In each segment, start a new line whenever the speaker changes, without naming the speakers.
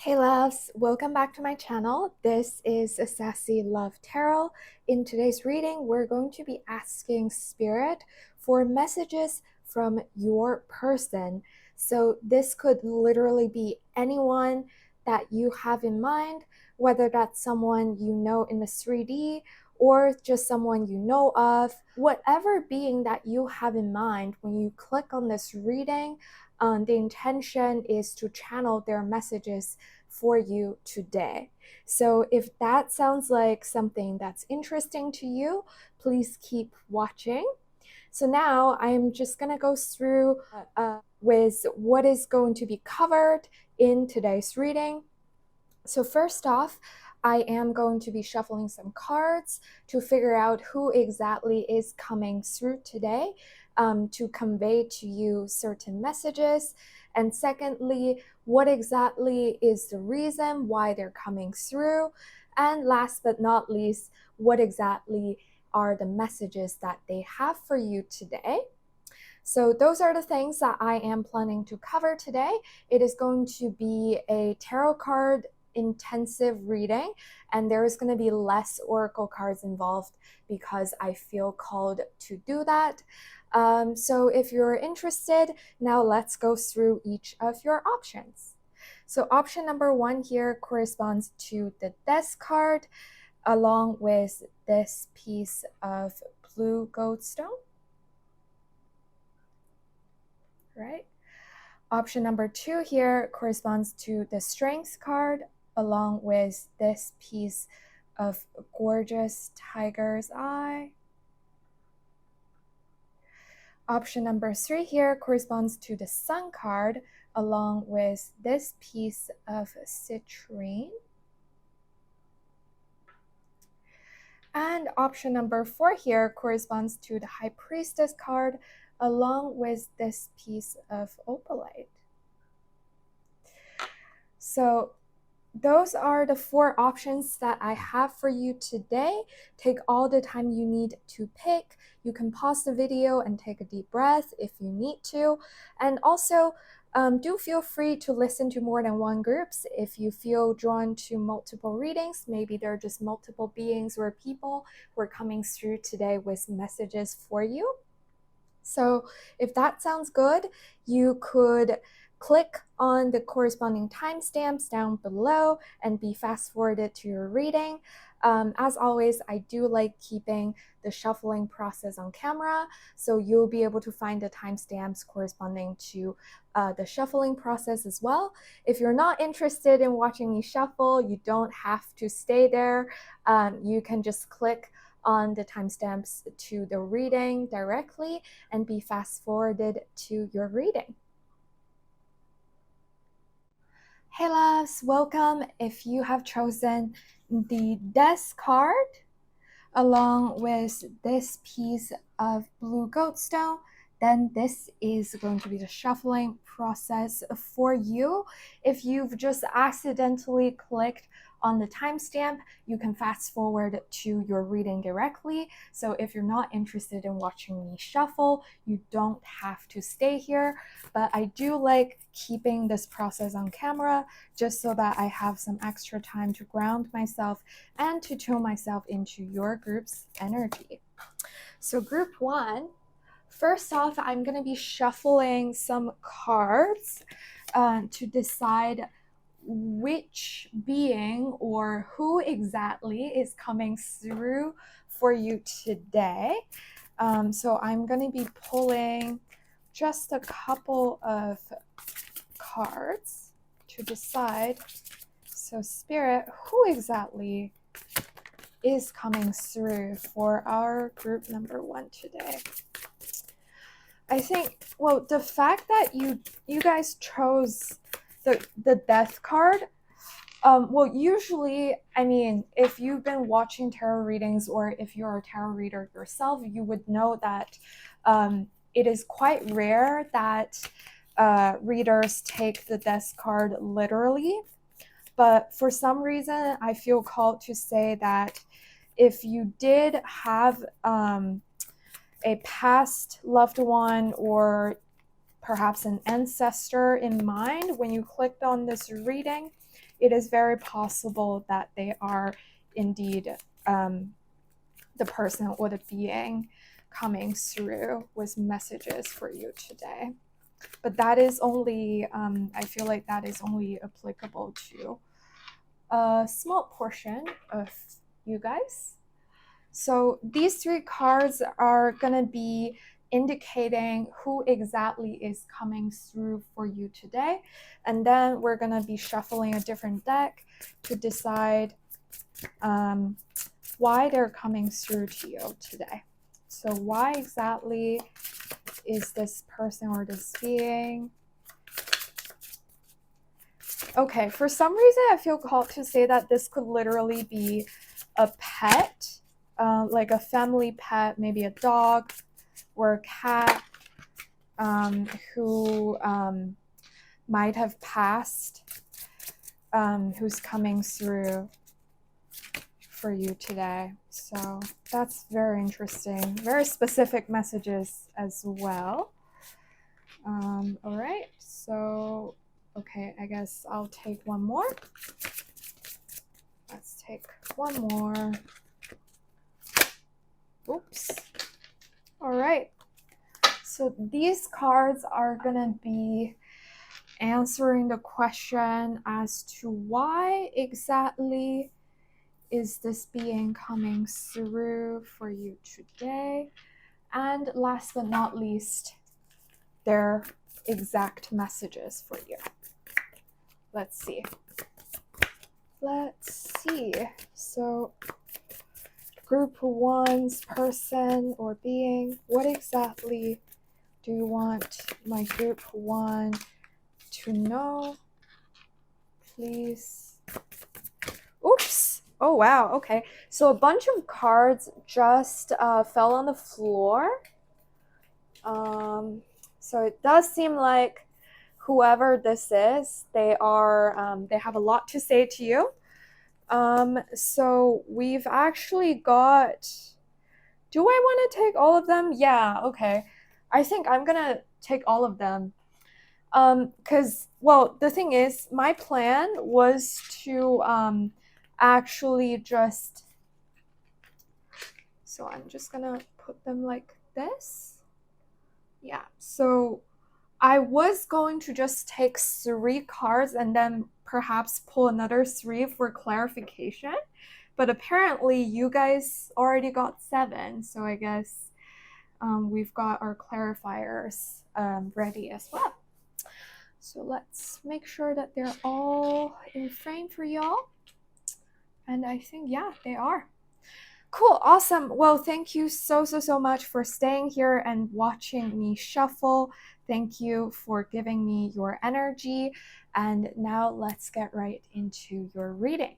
Hey loves, welcome back to my channel. This is a Sassy Love Tarot. In today's reading, we're going to be asking Spirit for messages from your person. So this could literally be anyone that you have in mind, whether that's someone you know in the 3D or just someone you know of. Whatever being that you have in mind when you click on this reading, the intention is to channel their messages for you today. So if that sounds like something that's interesting to you, please keep watching. So now I'm just going to go through with what is going to be covered in today's reading. So first off, I am going to be shuffling some cards to figure out who exactly is coming through today to convey to you certain messages. And secondly, what exactly is the reason why they're coming through? And last but not least, what exactly are the messages that they have for you today? So those are the things that I am planning to cover today. It is going to be a tarot card intensive reading, and there is going to be less oracle cards involved because I feel called to do that. So if you're interested, now let's go through each of your options. So option number one here corresponds to the Death card along with this piece of blue goldstone. Right? Option number two here corresponds to the Strength card along with this piece of gorgeous tiger's eye. Option number three here corresponds to the Sun card along with this piece of citrine. And option number four here corresponds to the High Priestess card along with this piece of opalite. So those are the four options that I have for you today. Take all the time you need to pick. You can pause the video and take a deep breath if you need to. And also, do feel free to listen to more than one groups if you feel drawn to multiple readings. Maybe there are just multiple beings or people who are coming through today with messages for you. So if that sounds good, you could click on the corresponding timestamps down below and be fast forwarded to your reading. As always, I do like keeping the shuffling process on camera, so you'll be able to find the timestamps corresponding to the shuffling process as well. If you're not interested in watching me shuffle, you don't have to stay there. You can just click on the timestamps to the reading directly and be fast forwarded to your reading. Hey loves, welcome. If you have chosen the Death card along with this piece of blue goldstone, then this is going to be the shuffling process for you. If you've just accidentally clicked on the timestamp, you can fast forward to your reading directly. So if you're not interested in watching me shuffle, you don't have to stay here. But I do like keeping this process on camera just so that I have some extra time to ground myself and to tune myself into your group's energy. So group one, first off, I'm going to be shuffling some cards to decide which being or who exactly is coming through for you today. So I'm going to be pulling just a couple of cards to decide. So Spirit, who exactly is coming through for our group number one today? I think, well, the fact that you guys chose the Death card, well, usually, I mean, if you've been watching tarot readings or if you're a tarot reader yourself, you would know that it is quite rare that readers take the Death card literally. But for some reason, I feel called to say that if you did have a past loved one or perhaps an ancestor in mind when you clicked on this reading, it is very possible that they are indeed the person or the being coming through with messages for you today. But that is only, I feel like that is only applicable to a small portion of you guys. So these 3 cards are going to be indicating who exactly is coming through for you today. And then we're going to be shuffling a different deck to decide why they're coming through to you today. So why exactly is this person or this being? Okay, for some reason I feel called to say that this could literally be a pet, like a family pet, maybe a dog or a cat who might have passed, who's coming through for you today. So that's very interesting. Very specific messages as well. All right, so okay, I guess I'll take one more. Let's take one more. Oops. All right, so these cards are gonna be answering the question as to why exactly is this being coming through for you today, and last but not least, their exact messages for you. Let's see. So group 1's person or being, what exactly do you want my group 1 to know? Please. Oops. Oh, wow. Okay. So a bunch of cards just fell on the floor. So it does seem like whoever this is, they have a lot to say to you. So we've actually got, do I want to take all of them? Yeah, okay. I think I'm gonna take all of them. Because, well, the thing is, my plan was to actually just, so I'm just gonna put them like this. Yeah, so I was going to just take 3 cards and then perhaps pull another 3 for clarification, but apparently you guys already got 7, so I guess we've got our clarifiers ready as well. So let's make sure that they're all in frame for y'all. And I think, yeah, they are. Cool, awesome. Well, thank you so much for staying here and watching me shuffle. Thank you for giving me your energy. And now let's get right into your reading.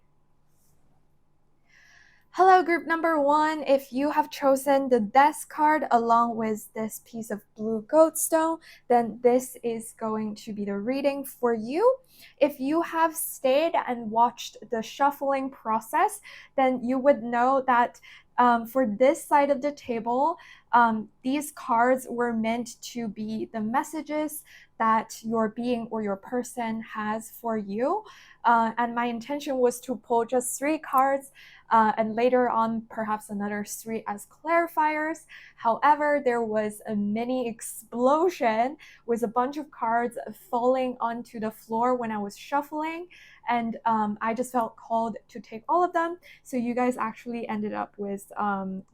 Hello, group number 1. If you have chosen the Death card along with this piece of blue goat stone, then this is going to be the reading for you. If you have stayed and watched the shuffling process, then you would know that for this side of the table, these cards were meant to be the messages that your being or your person has for you. And my intention was to pull just 3 cards and later on perhaps another 3 as clarifiers. However, there was a mini explosion with a bunch of cards falling onto the floor when I was shuffling, and I just felt called to take all of them. So you guys actually ended up with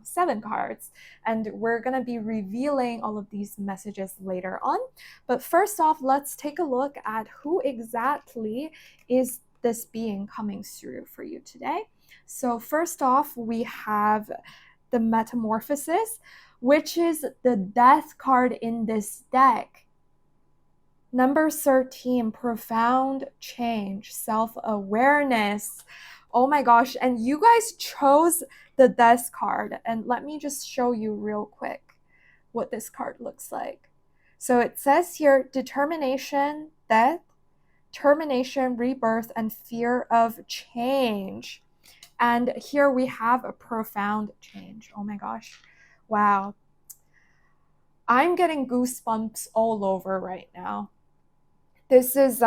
7 cards, and we're gonna be revealing all of these messages later on. But first off, let's take a look at who exactly is this being coming through for you today. So first off, we have the Metamorphosis, which is the Death card in this deck. Number 13, Profound Change, Self-Awareness. Oh my gosh, and you guys chose the Death card. And let me just show you real quick what this card looks like. So it says here, determination, death, termination, rebirth, and fear of change. And here we have a profound change. Oh my gosh. Wow. I'm getting goosebumps all over right now. This is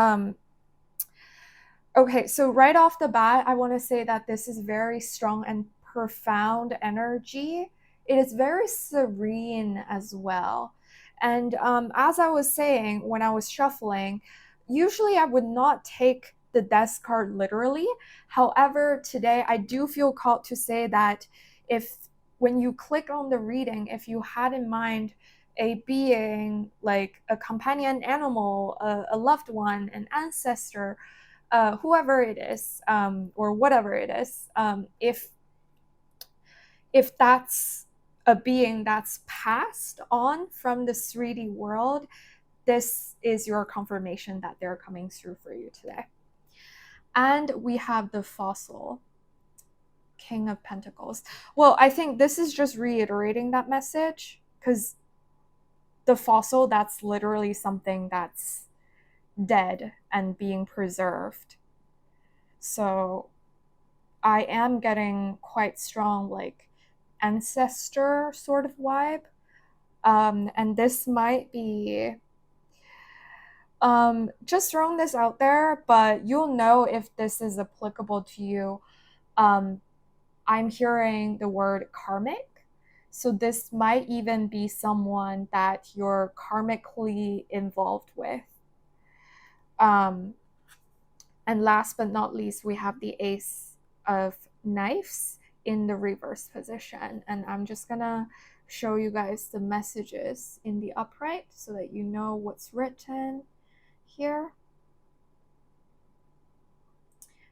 okay, so right off the bat, I want to say that this is very strong and profound energy. It is very serene as well. And as I was saying when I was shuffling, usually I would not take the death card literally. However, today I do feel called to say that if when you click on the reading, if you had in mind a being like a companion animal, a loved one, an ancestor, whoever it is, or whatever it is, if that's a being that's passed on from the 3D world, this is your confirmation that they're coming through for you today. And we have the fossil, King of Pentacles. Well, I think this is just reiterating that message, because the fossil, that's literally something that's dead and being preserved. So I am getting quite strong, like, ancestor sort of vibe. And this might be, just throwing this out there, but you'll know if this is applicable to you. I'm hearing the word karmic. So this might even be someone that you're karmically involved with. And last but not least, we have the Ace of Knives in the reverse position. And I'm just gonna show you guys the messages in the upright so that you know what's written here.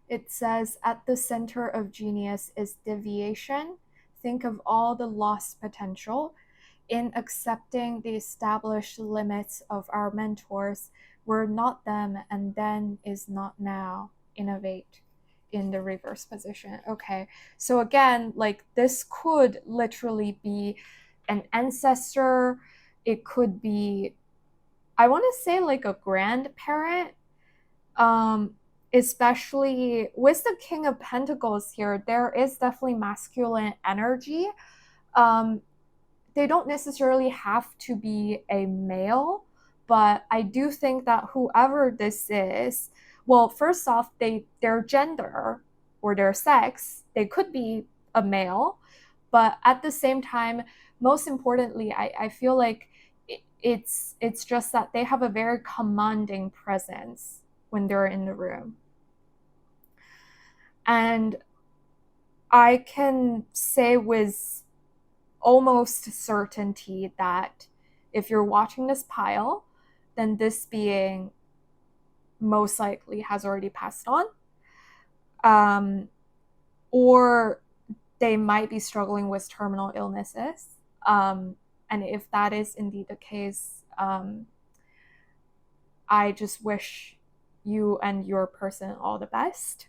It says, at the center of genius is deviation. Think of all the lost potential. In accepting the established limits of our mentors, we're not them and then is not now. Innovate in the reverse position. Okay, so again, like, this could literally be an ancestor. It could be, I want to say, like a grandparent. Especially with the King of Pentacles here, there is definitely masculine energy. They don't necessarily have to be a male, but I do think that whoever this is, well, first off, their gender or their sex, they could be a male, but at the same time, most importantly, I feel like it's just that they have a very commanding presence when they're in the room. And I can say with almost certainty that if you're watching this pile, then this being most likely has already passed on. Or they might be struggling with terminal illnesses. And if that is indeed the case, I just wish you and your person all the best.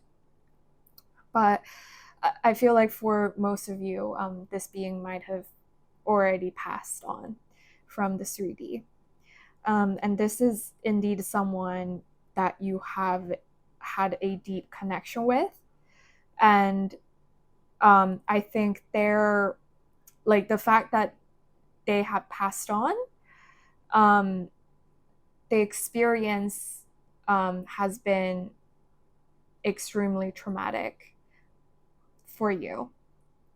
But I feel like for most of you, this being might have already passed on from the 3D. And this is indeed someone that you have had a deep connection with. And I think they're, like, the fact that they have passed on, the experience has been extremely traumatic for you.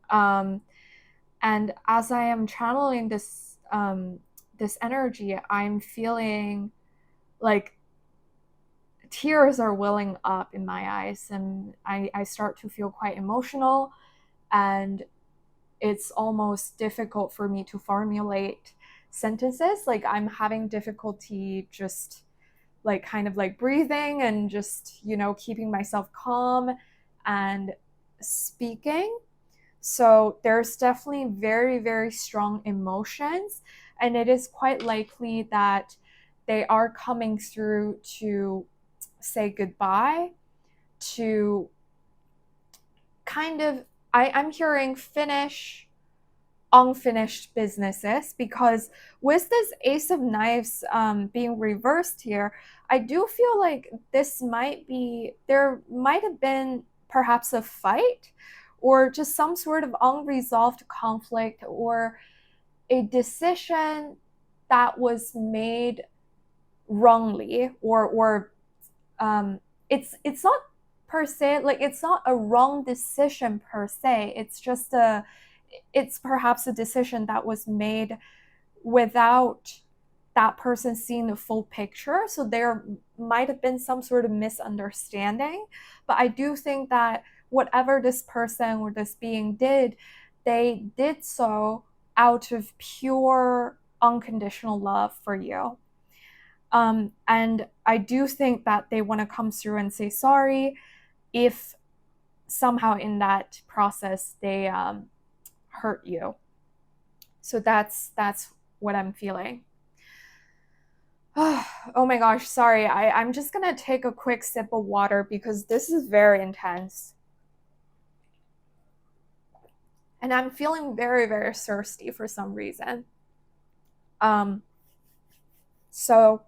And as I am channeling this this energy, I'm feeling like tears are welling up in my eyes, and I start to feel quite emotional, and it's almost difficult for me to formulate sentences. Like, I'm having difficulty just, like, kind of like breathing and just, you know, keeping myself calm and speaking. So there's definitely very, very strong emotions, and it is quite likely that they are coming through to say goodbye, to kind of, I'm hearing finish unfinished businesses, because with this Ace of Knives being reversed here, I do feel like this might be, there might have been perhaps a fight or just some sort of unresolved conflict or a decision that was made wrongly, or it's not per se, like it's not a wrong decision per se, it's perhaps a decision that was made without that person seeing the full picture. So there might have been some sort of misunderstanding. But I do think that whatever this person or this being did, they did so out of pure unconditional love for you. And I do think that they want to come through and say sorry if somehow in that process they hurt you. So that's what I'm feeling. Oh my gosh, sorry. I'm just gonna take a quick sip of water because this is very intense. And I'm feeling very, very thirsty for some reason. So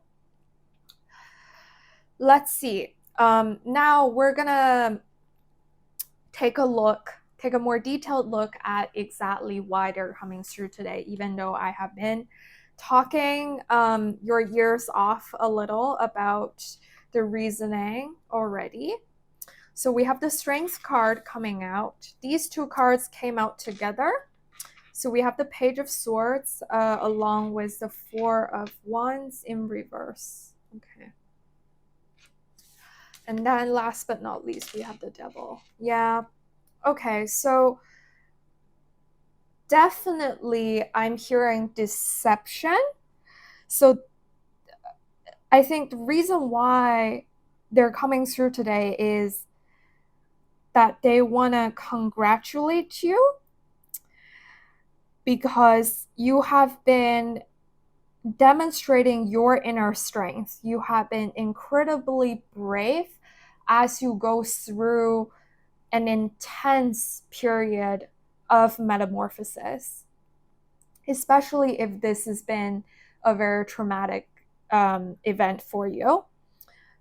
let's see. Now we're gonna take a more detailed look at exactly why they're coming through today, even though I have been talking your ears off a little about the reasoning already. So we have the Strength card coming out. These two cards came out together. So we have the Page of Swords along with the Four of Wands in reverse. Okay. And then last but not least, we have the Devil. Yeah. Okay, so definitely I'm hearing deception. So I think the reason why they're coming through today is that they want to congratulate you because you have been demonstrating your inner strength. You have been incredibly brave as you go through an intense period of metamorphosis, especially if this has been a very traumatic event for you.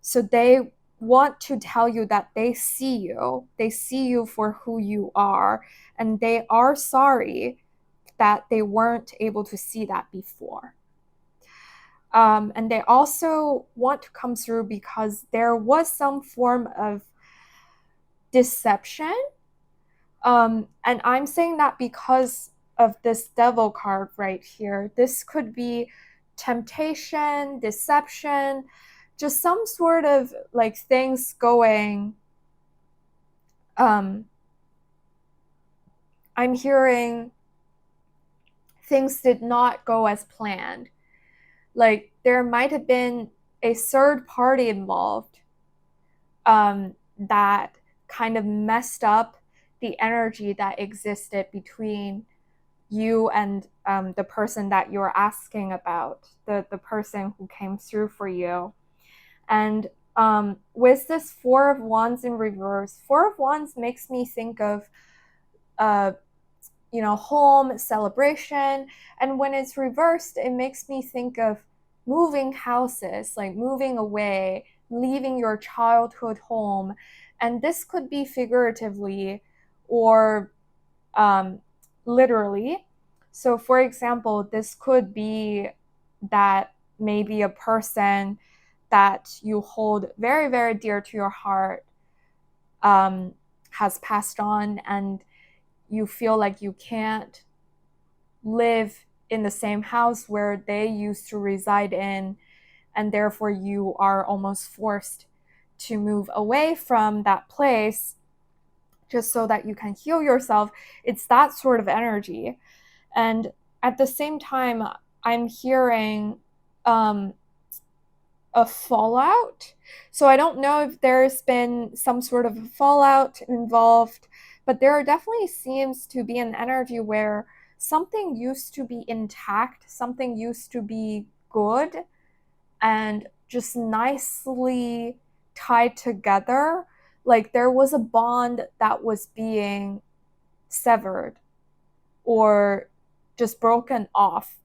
So they want to tell you that they see you for who you are, and they are sorry that they weren't able to see that before. And they also want to come through because there was some form of deception. And I'm saying that because of this Devil card right here. This could be temptation, deception, just some sort of like things going. I'm hearing things did not go as planned. Like there might have been a third party involved that kind of messed up the energy that existed between you and the person that you're asking about, the person who came through for you. And with this Four of Wands in reverse, Four of Wands makes me think of home, celebration. And when it's reversed, it makes me think of moving houses, like moving away, leaving your childhood home. And this could be figuratively or literally. So for example, this could be that maybe a person that you hold very, very dear to your heart has passed on, and you feel like you can't live in the same house where they used to reside in, and therefore you are almost forced to move away from that place just so that you can heal yourself. It's that sort of energy. And at the same time, I'm hearing a fallout. So I don't know if there's been some sort of fallout involved, but there definitely seems to be an energy where something used to be intact, something used to be good and just nicely tied together. Like there was a bond that was being severed or just broken off.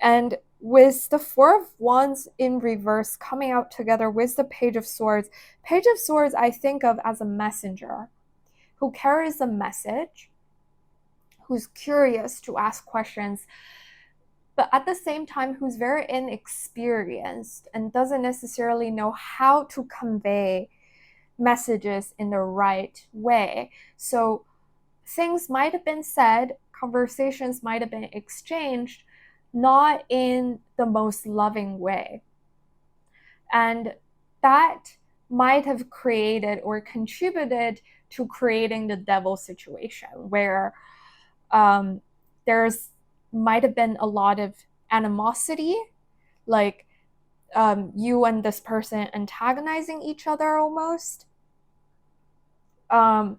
And with the Four of Wands in reverse coming out together with the Page of Swords I think of as a messenger who carries a message, who's curious to ask questions, but at the same time who's very inexperienced and doesn't necessarily know how to convey messages in the right way. So things might have been said, conversations might have been exchanged, not in the most loving way. And that might have created or contributed to creating the devil situation where there's might have been a lot of animosity, like you and this person antagonizing each other almost. And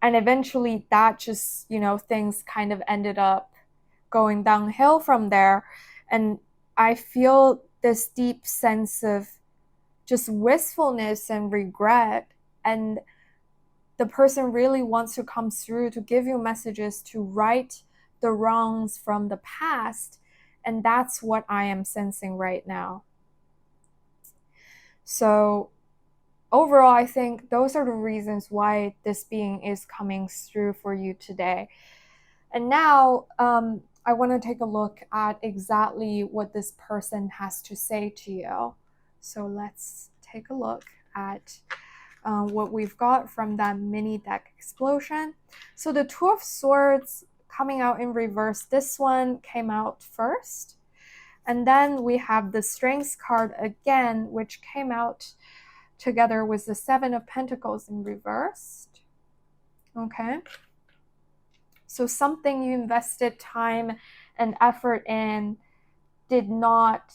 eventually that just, things kind of ended up going downhill from there. And I feel this deep sense of just wistfulness and regret. And the person really wants to come through to give you messages to right the wrongs from the past. And that's what I am sensing right now. So overall, I think those are the reasons why this being is coming through for you today. And now I want to take a look at exactly what this person has to say to you. So let's take a look at what we've got from that mini deck explosion. So the Two of Swords coming out in reverse, this one came out first. And then we have the Strength card again, which came out together with the Seven of Pentacles in reversed. Okay. So something you invested time and effort in did not,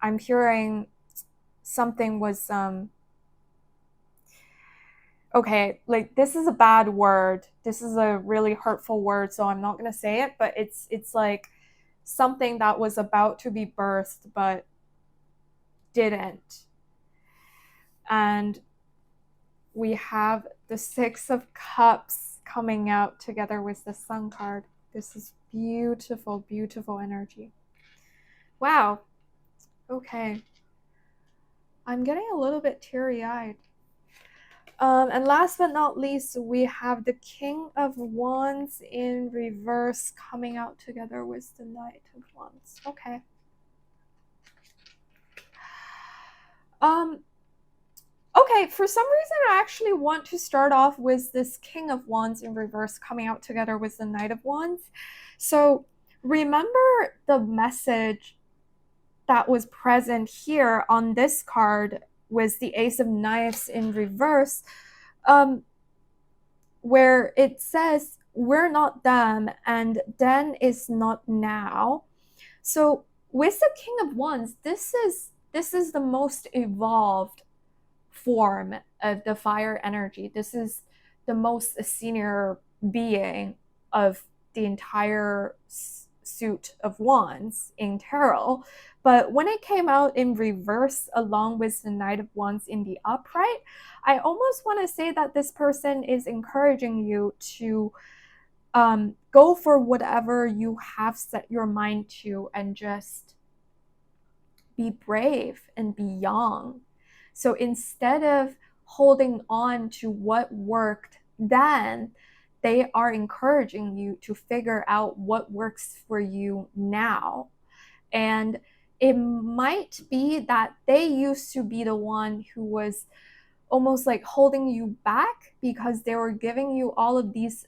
I'm hearing something was, okay, like this is a bad word. This is a really hurtful word, so I'm not going to say it, but it's like something that was about to be birthed, but didn't. And we have the Six of Cups coming out together with the Sun card. This is beautiful, beautiful energy. Wow. Okay. I'm getting a little bit teary-eyed. And last but not least, we have the King of Wands in reverse coming out together with the Knight of Wands. Okay. Okay, for some reason I actually want to start off with this King of Wands in reverse coming out together with the Knight of Wands. So remember the message that was present here on this card was the Ace of Knives in reverse, where it says, we're not them and then is not now. So with the King of Wands, this is the most evolved form of the fire energy. This is the most senior being of the entire suit of wands in tarot. But when it came out in reverse along with the Knight of Wands in the upright, I almost want to say that this person is encouraging you to go for whatever you have set your mind to and just be brave and be young. So instead of holding on to what worked then, they are encouraging you to figure out what works for you now. And it might be that they used to be the one who was almost like holding you back because they were giving you all of these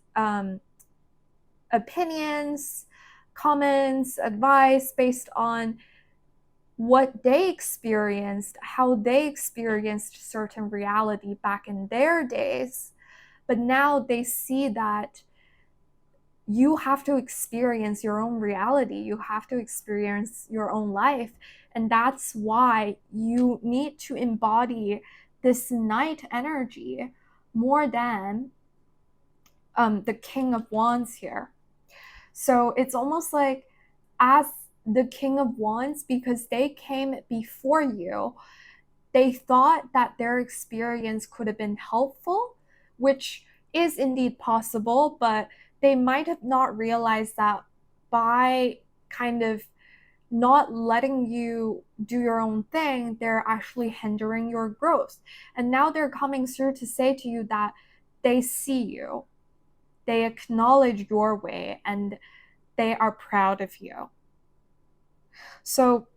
opinions, comments, advice based on what they experienced, how they experienced certain reality back in their days. But now they see that you have to experience your own reality. You have to experience your own life. And that's why you need to embody this Knight energy more than the King of Wands here. So it's almost like as the King of Wands, because they came before you, they thought that their experience could have been helpful, which is indeed possible, but they might have not realized that by kind of not letting you do your own thing, they're actually hindering your growth. And now they're coming through to say to you that they see you, they acknowledge your way, and they are proud of you. So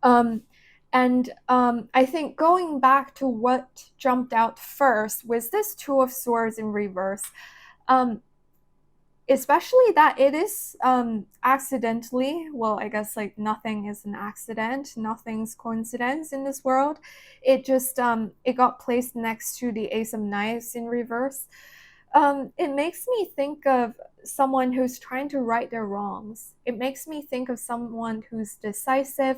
I think going back to what jumped out first was this Two of Swords in reverse. Especially that it is accidentally, well, I guess like nothing is an accident, nothing's coincidence in this world. It just it got placed next to the Ace of Knives in reverse. It makes me think of someone who's trying to right their wrongs. It makes me think of someone who's decisive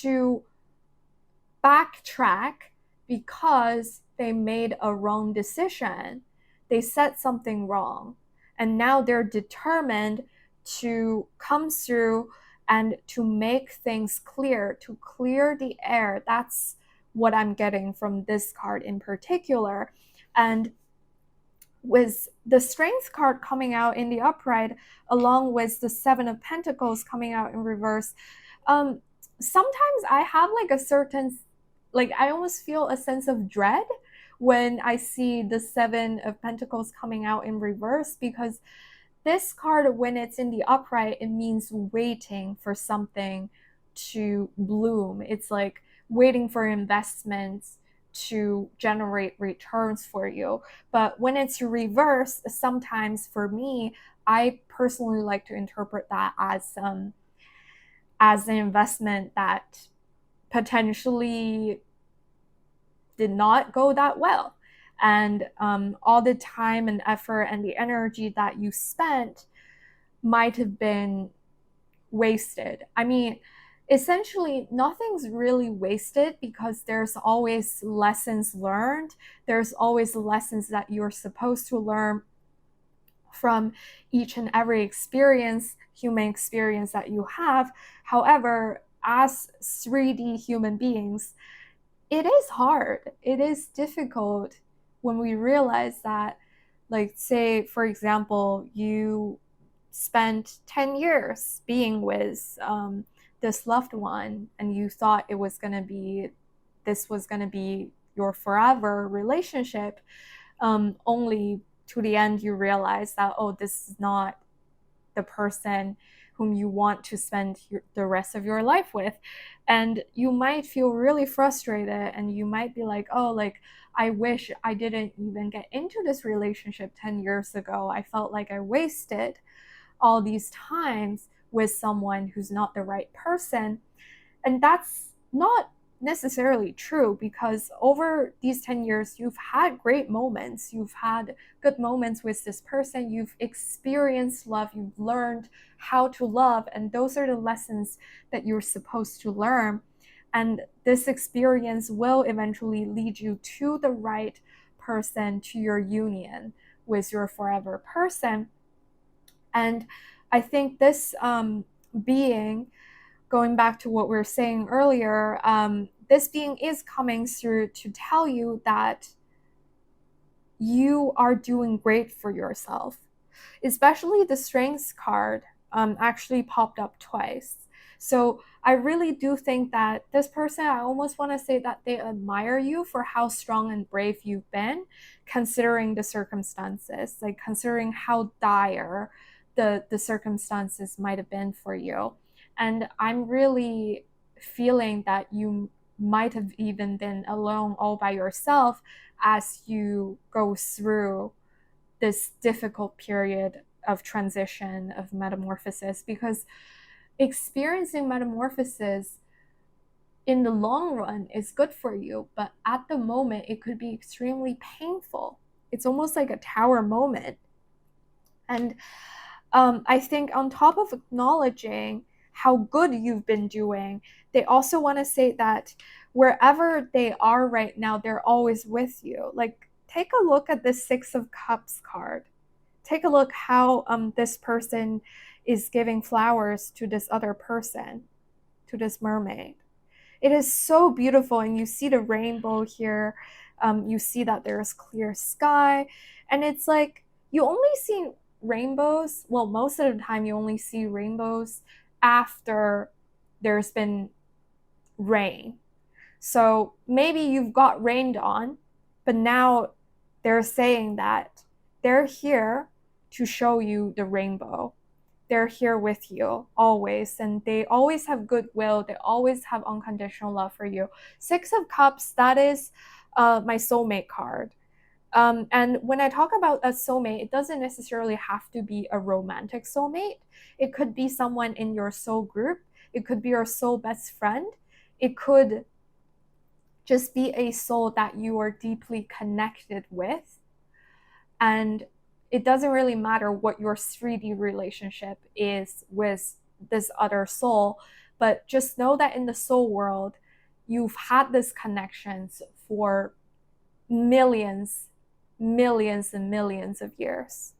to backtrack because they made a wrong decision. They said something wrong. And now they're determined to come through and to make things clear, to clear the air. That's what I'm getting from this card in particular. And with the Strength card coming out in the upright, along with the Seven of Pentacles coming out in reverse, sometimes I have like a certain, like I almost feel a sense of dread when I see the Seven of Pentacles coming out in reverse, because this card, when it's in the upright, it means waiting for something to bloom. It's like waiting for investments to generate returns for you. But when it's reversed, sometimes for me, I personally like to interpret that as an investment that potentially did not go that well. And all the time and effort and the energy that you spent might have been wasted. I mean, essentially, nothing's really wasted because there's always lessons learned. There's always lessons that you're supposed to learn from each and every experience, human experience that you have. However, as 3D human beings, it is hard. It is difficult when we realize that, like, say, for example, you spent 10 years being with this loved one and you thought this was going to be your forever relationship, only to the end you realize that, oh, this is not the person whom you want to spend the rest of your life with. And you might feel really frustrated and you might be like, oh, like, I wish I didn't even get into this relationship 10 years ago. I felt like I wasted all these times with someone who's not the right person. And that's not necessarily true, because over these 10 years, you've had great moments. You've had good moments with this person. You've experienced love. You've learned how to love. And those are the lessons that you're supposed to learn. And this experience will eventually lead you to the right person, to your union with your forever person. And I think this being, going back to what we were saying earlier, this being is coming through to tell you that you are doing great for yourself. Especially the Strengths card actually popped up twice. So I really do think that this person, I almost want to say that they admire you for how strong and brave you've been, considering the circumstances, like considering how dire the circumstances might have been for you. And I'm really feeling that you might have even been alone all by yourself as you go through this difficult period of transition, of metamorphosis, because experiencing metamorphosis in the long run is good for you, but at the moment it could be extremely painful. It's almost like a tower moment. And I think on top of acknowledging how good you've been doing, they also want to say that wherever they are right now, they're always with you. Like, take a look at the Six of Cups card. Take a look how this person is giving flowers to this other person, to this mermaid. It is so beautiful, and you see the rainbow here. You see that there's clear sky, and it's like you only see rainbows, well, most of the time you only see rainbows after there's been rain. So maybe you've got rained on, but now they're saying that they're here to show you the rainbow. they're here with you always, and they always have goodwill. They always have unconditional love for you. Six of Cups, that is my soulmate card. And when I talk about a soulmate, it doesn't necessarily have to be a romantic soulmate. It could be someone in your soul group. It could be your soul best friend. It could just be a soul that you are deeply connected with. And it doesn't really matter what your 3D relationship is with this other soul, but just know that in the soul world, you've had these connections for millions and millions of years.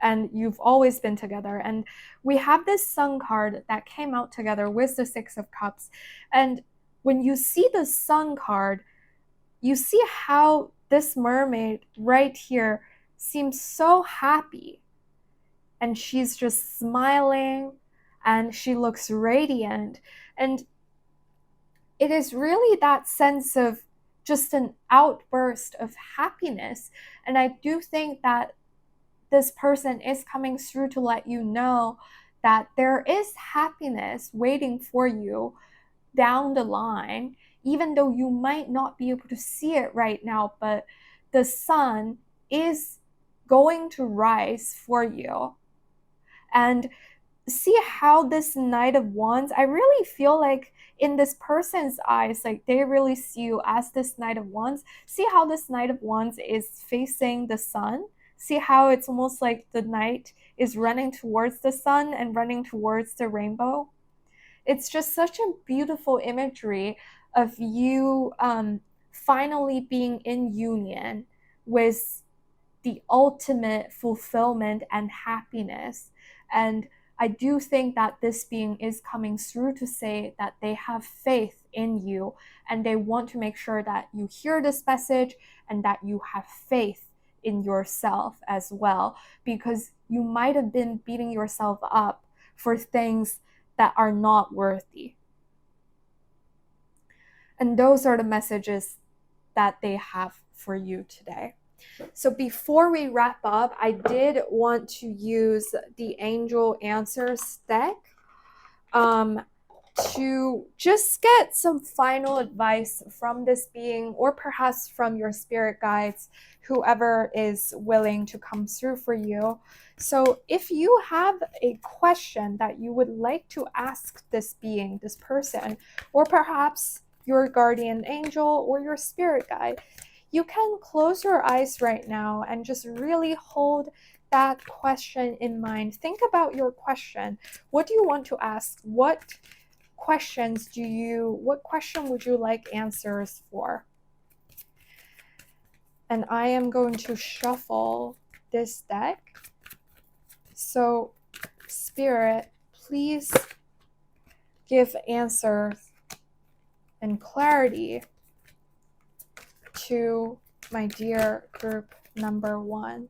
And you've always been together. And we have this Sun card that came out together with the Six of Cups. And when you see the Sun card, you see how this mermaid right here seems so happy. And she's just smiling and she looks radiant. And it is really that sense of just an outburst of happiness. And I do think that this person is coming through to let you know that there is happiness waiting for you down the line, even though you might not be able to see it right now, but the sun is going to rise for you. And see how this Knight of Wands, I really feel like in this person's eyes, like they really see you as this Knight of Wands. See how this Knight of Wands is facing the sun? See how it's almost like the knight is running towards the sun and running towards the rainbow? It's just such a beautiful imagery of you finally being in union with the ultimate fulfillment and happiness. And I do think that this being is coming through to say that they have faith in you and they want to make sure that you hear this message and that you have faith in yourself as well, because you might have been beating yourself up for things that are not worthy. And those are the messages that they have for you today. So before we wrap up, I did want to use the Angel Answers deck to just get some final advice from this being, or perhaps from your spirit guides, whoever is willing to come through for you. So if you have a question that you would like to ask this being, this person, or perhaps your guardian angel or your spirit guide, you can close your eyes right now and just really hold that question in mind. Think about your question. What do you want to ask? What question would you like answers for? And I am going to shuffle this deck. So, Spirit, please give answers and clarity to my dear group number 1.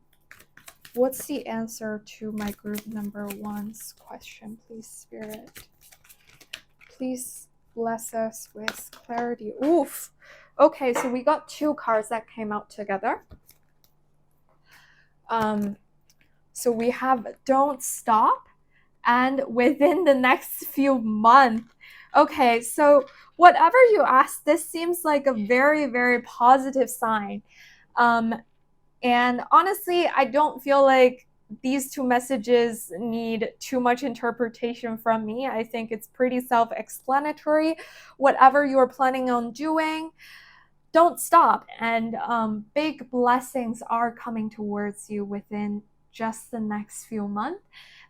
What's the answer to my group number 1's question, please, Spirit? Please bless us with clarity. Oof. Okay, so we got 2 cards that came out together. So we have Don't Stop and Within the Next Few Months. Okay, so whatever you ask, this seems like a very, very positive sign. And honestly, I don't feel like these 2 messages need too much interpretation from me. I think it's pretty self-explanatory. Whatever you're planning on doing, don't stop. And big blessings are coming towards you within just the next few months.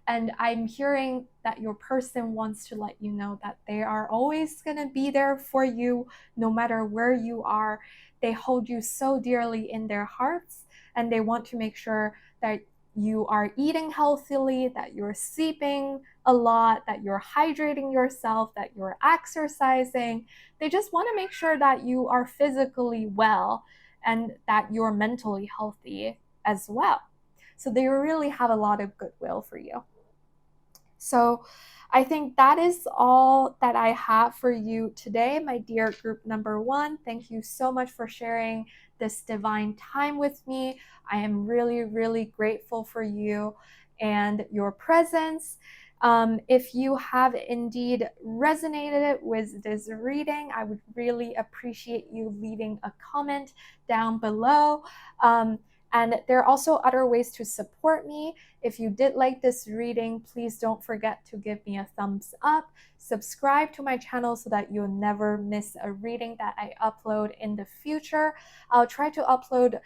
And I'm hearing that your person wants to let you know that they are always going to be there for you no matter where you are. They hold you so dearly in their hearts, and they want to make sure that you are eating healthily, that you're sleeping a lot, that you're hydrating yourself, that you're exercising. They just want to make sure that you are physically well and that you're mentally healthy as well. So they really have a lot of goodwill for you. So I think that is all that I have for you today, my dear group number 1. Thank you so much for sharing this divine time with me. I am really, really grateful for you. and your presence. If you have indeed resonated with this reading, I would really appreciate you leaving a comment down below. And there are also other ways to support me. If you did like this reading, please don't forget to give me a thumbs up. Subscribe to my channel so that you'll never miss a reading that I upload in the future. I'll try to upload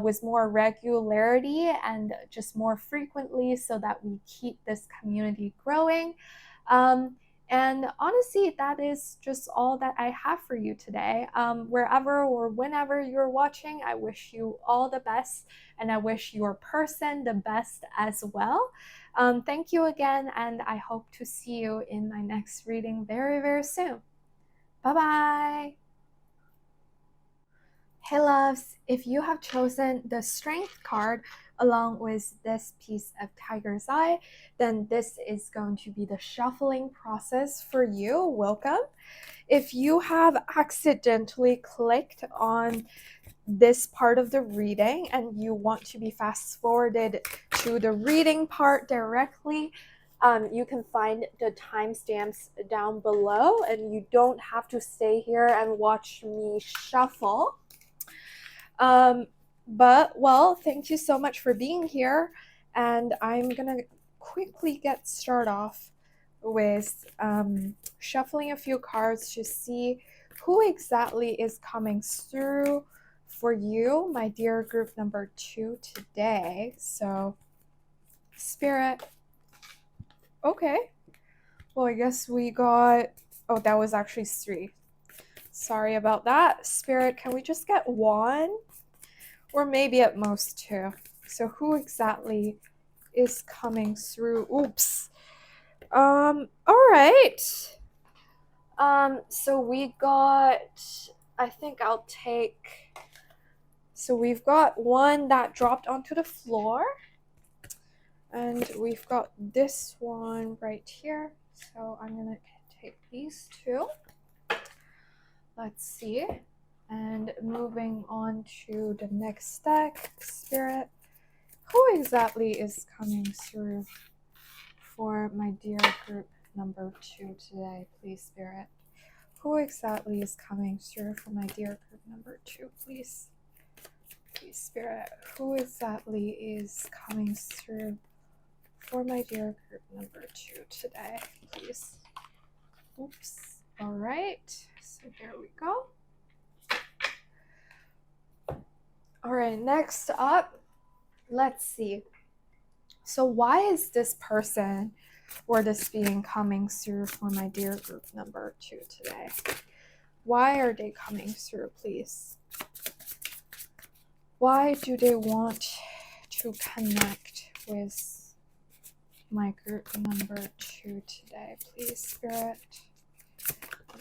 with more regularity and just more frequently so that we keep this community growing. And honestly, that is just all that I have for you today. Wherever or whenever you're watching, I wish you all the best, and I wish your person the best as well. Thank you again, and I hope to see you in my next reading very, very soon. Bye-bye. Hey loves, if you have chosen the Strength card along with this piece of Tiger's Eye, then this is going to be the shuffling process for you. Welcome. If you have accidentally clicked on this part of the reading and you want to be fast forwarded to the reading part directly, you can find the timestamps down below, and you don't have to stay here and watch me shuffle. But well, thank you so much for being here, and I'm gonna quickly get started off with shuffling a few cards to see who exactly is coming through for you, my dear group number 2 today. So Spirit, okay, well, I guess we got, oh, that was actually 3. Sorry about that. Spirit, can we just get 1? Or maybe at most 2. So who exactly is coming through? Oops. All right. So we got, I think I'll take, so we've got 1 that dropped onto the floor. And we've got this one right here. So I'm gonna take these 2. Let's see. And moving on to the next deck, Spirit, who exactly is coming through for my dear group number 2 today, please, Spirit? Who exactly is coming through for my dear group number 2, please? Please, Spirit, who exactly is coming through for my dear group number 2 today, please? Oops. All right. So here we go. All right, next up, let's see. So why is this person or this being coming through for my dear group number 2 today? Why are they coming through, please? Why do they want to connect with my group number 2 today, please, Spirit?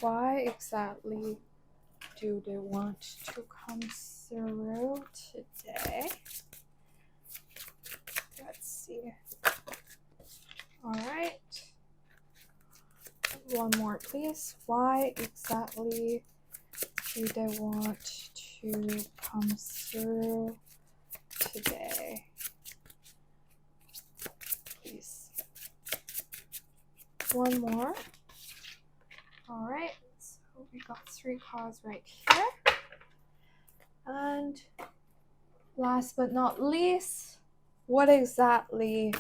Why exactly do they want to come through today? Let's see. All right. 1 more, please. Why exactly do they want to come through today? Please. 1 more. All right. So we got 3 cards right here. And last but not least, what exactly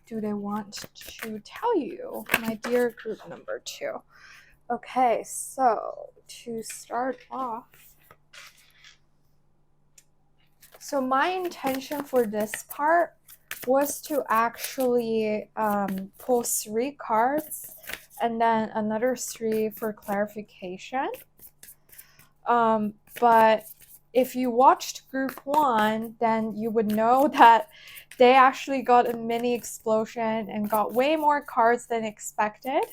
do they want to tell you, my dear group number 2? Okay, so to start off, so my intention for this part was to actually pull 3 cards and then another 3 for clarification. But if you watched group 1, then you would know that they actually got a mini explosion and got way more cards than expected.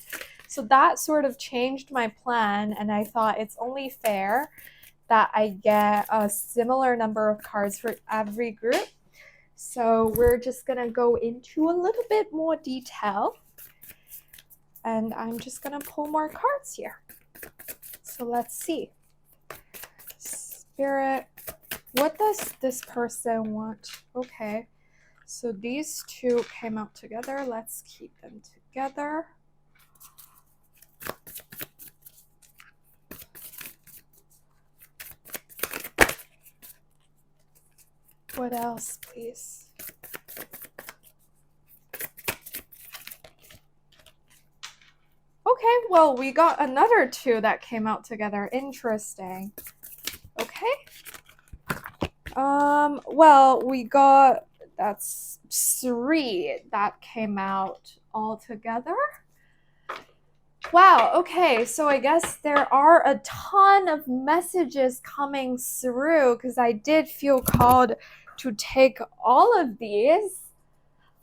So that sort of changed my plan, and I thought it's only fair that I get a similar number of cards for every group. So we're just gonna go into a little bit more detail, and I'm just gonna pull more cards here. So let's see. Spirit, what does this person want? Okay, So these two came out together. Let's keep them together. What else, please? Okay, well, we got another two that came out together. Interesting. Okay. Well, we got, that's 3 that came out all together. Wow, okay, so I guess there are a ton of messages coming through because I did feel called to take all of these.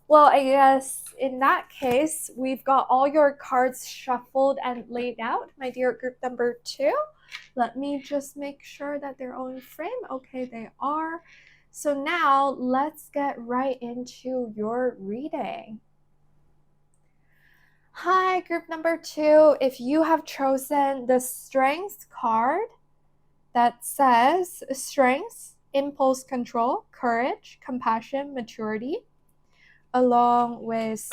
Well, I guess in that case, we've got all your cards shuffled and laid out, my dear group number 2. Let me just make sure that they're all in frame. Okay, they are. So now let's get right into your reading. Hi, group number 2. If you have chosen the Strength card that says Strength, Impulse Control, Courage, Compassion, Maturity, along with,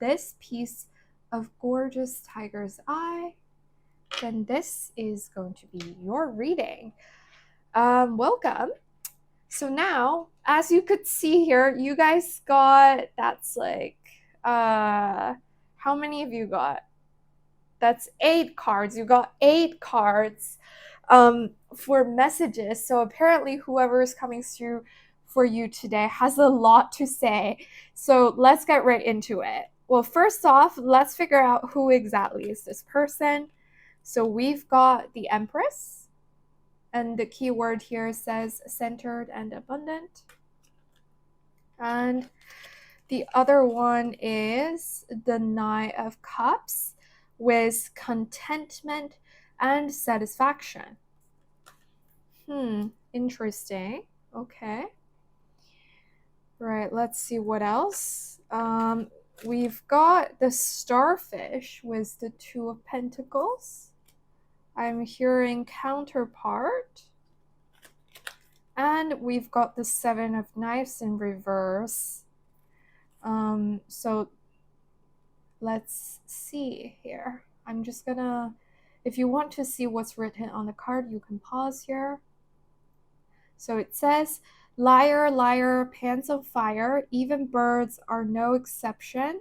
this piece of gorgeous tiger's eye, then this is going to be your reading. Welcome. So now, as you could see here, you guys got, that's like, how many of you got? That's 8 cards. You got 8 cards for messages. So apparently whoever is coming through for you today has a lot to say. So let's get right into it. Well, first off, let's figure out who exactly is this person. So we've got the Empress, and the key word here says centered and abundant. And the other one is the Knight of Cups with contentment and satisfaction. Interesting. Okay. Right, let's see what else. We've got the Starfish with the 2 of Pentacles. I'm hearing counterpart. And we've got the 7 of Knives in reverse. So let's see here. I'm just gonna, if you want to see what's written on the card, you can pause here. So it says, liar, liar, pants of fire, even birds are no exception.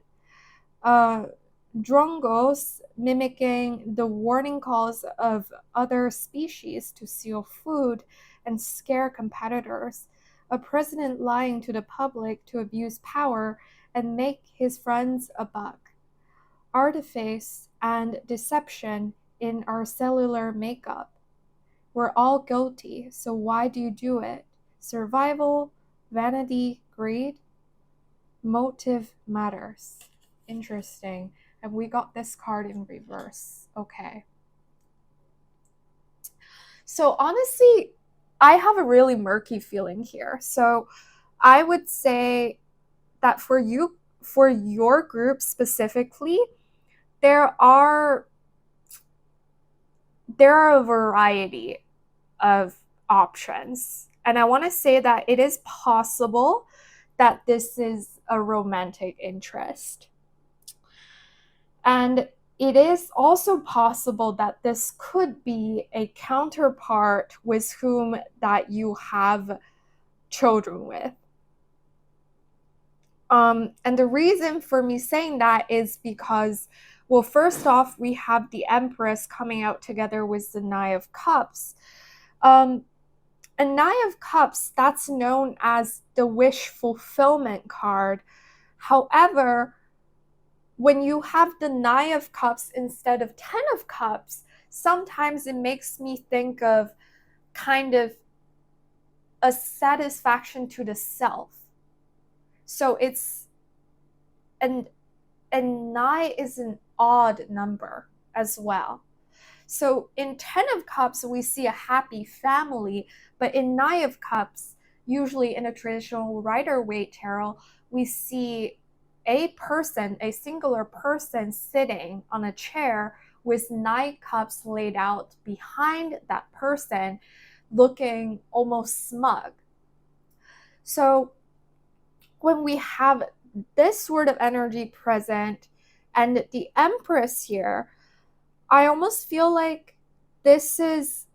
Drongos mimicking the warning calls of other species to steal food and scare competitors. A president lying to the public to abuse power and make his friends a buck. Artifice and deception in our cellular makeup. We're all guilty, so why do you do it? Survival, vanity, greed, motive matters. Interesting. And we got this card in reverse. Okay. So honestly, I have a really murky feeling here. So I would say that for you, for your group specifically, there are a variety of options. And I want to say that it is possible that this is a romantic interest. And it is also possible that this could be a counterpart with whom that you have children with. And the reason for me saying that is because, well, first off, we have the Empress coming out together with the Knight of Cups. A Knight of Cups, that's known as the wish fulfillment card. However, when you have the Knight of Cups instead of 10 of Cups, sometimes it makes me think of kind of a satisfaction to the self. So it's, and 9 is an odd number as well. So in 10 of Cups, we see a happy family, but in 9 of Cups, usually in a traditional Rider-Waite tarot, we see a person, a singular person sitting on a chair with 9 cups laid out behind that person, looking almost smug. So when we have this sort of energy present and the Empress here, I almost feel like this is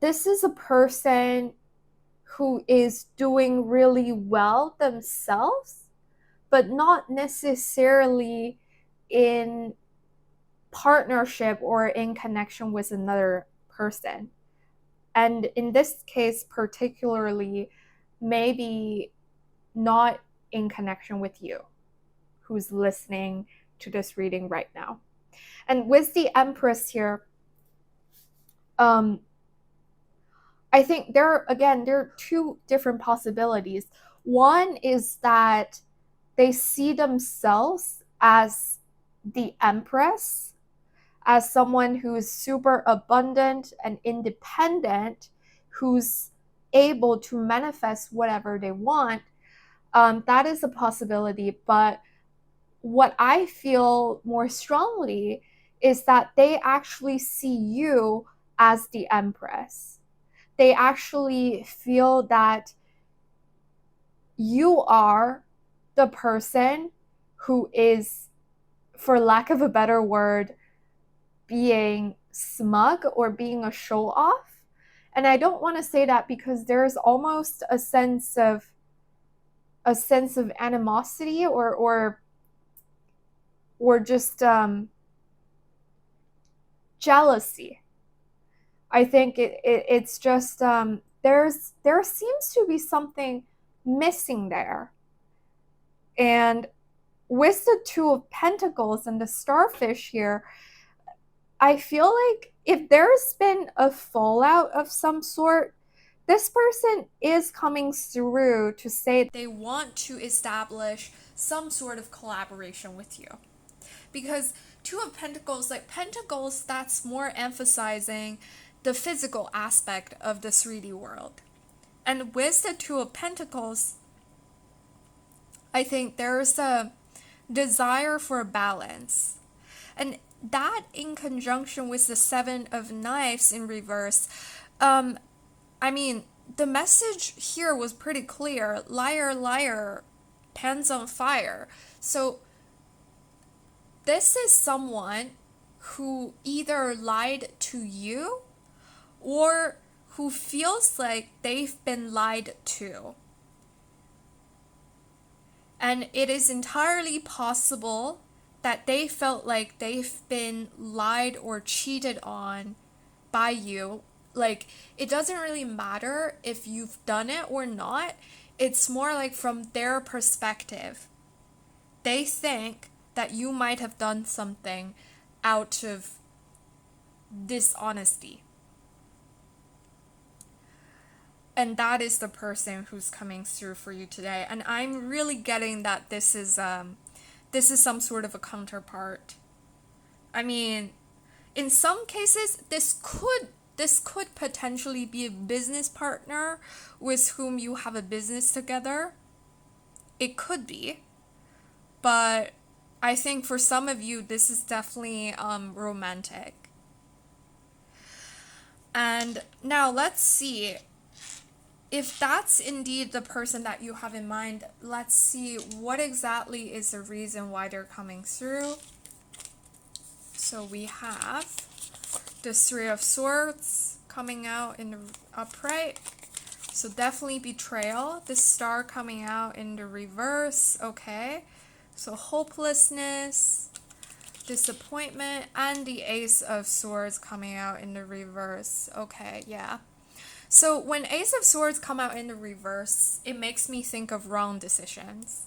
a person who is doing really well themselves, but not necessarily in partnership or in connection with another person. And in this case, particularly, maybe not in connection with you who's listening to this reading right now. And with the Empress here, I think there are two different possibilities. One is that they see themselves as the Empress, as someone who is super abundant and independent, who's able to manifest whatever they want. That is a possibility. But what I feel more strongly is that they actually see you as the Empress. They actually feel that you are the person who is, for lack of a better word, being smug or being a show off. And I don't want to say that because there's almost a sense of animosity or just jealousy. I think it's just there seems to be something missing there. And with the Two of Pentacles and the Starfish here, I feel like if there's been a fallout of some sort, this person is coming through to say they want to establish some sort of collaboration with you. Because Two of Pentacles, like Pentacles, that's more emphasizing the physical aspect of the 3D world. And with the Two of Pentacles, I think there's a desire for balance. And that in conjunction with the Seven of Knives in reverse, I mean, the message here was pretty clear. Liar, liar, pants on fire. So this is someone who either lied to you or who feels like they've been lied to. And it is entirely possible that they felt like they've been lied or cheated on by you. Like, it doesn't really matter if you've done it or not. It's more like from their perspective. They think that you might have done something out of dishonesty. And that is the person who's coming through for you today. And I'm really getting that this is some sort of a counterpart. I mean, in some cases, this could potentially be a business partner with whom you have a business together. It could be. But I think for some of you, this is definitely romantic. And now let's see. If that's indeed the person that you have in mind, let's see what exactly is the reason why they're coming through. So we have the Three of Swords coming out in the upright. So definitely betrayal. The Star coming out in the reverse. Okay. So hopelessness, disappointment, and the Ace of Swords coming out in the reverse. Okay, yeah. So when Ace of Swords come out in the reverse, it makes me think of wrong decisions.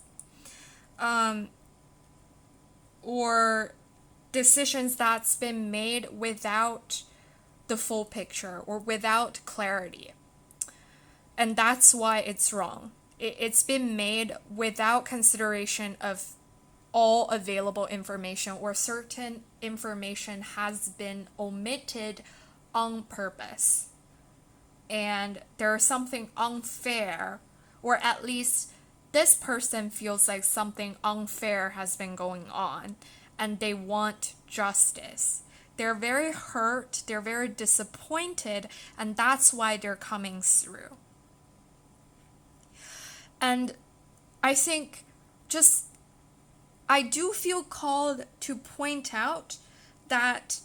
Or decisions that's been made without the full picture or without clarity. And that's why it's wrong. It's been made without consideration of all available information, or certain information has been omitted on purpose. And there's something unfair, or at least this person feels like something unfair has been going on, and they want justice. They're very hurt, they're very disappointed, and that's why they're coming through. And I think I do feel called to point out that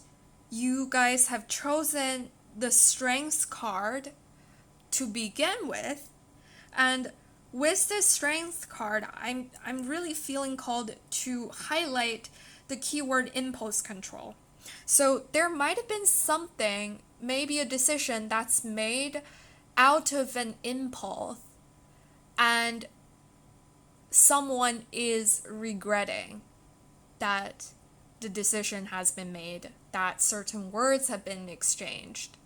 you guys have chosen the Strengths card to begin with. And with this Strengths card, I'm really feeling called to highlight the keyword impulse control. So there might have been something, maybe a decision that's made out of an impulse, and someone is regretting that the decision has been made, that certain words have been exchanged,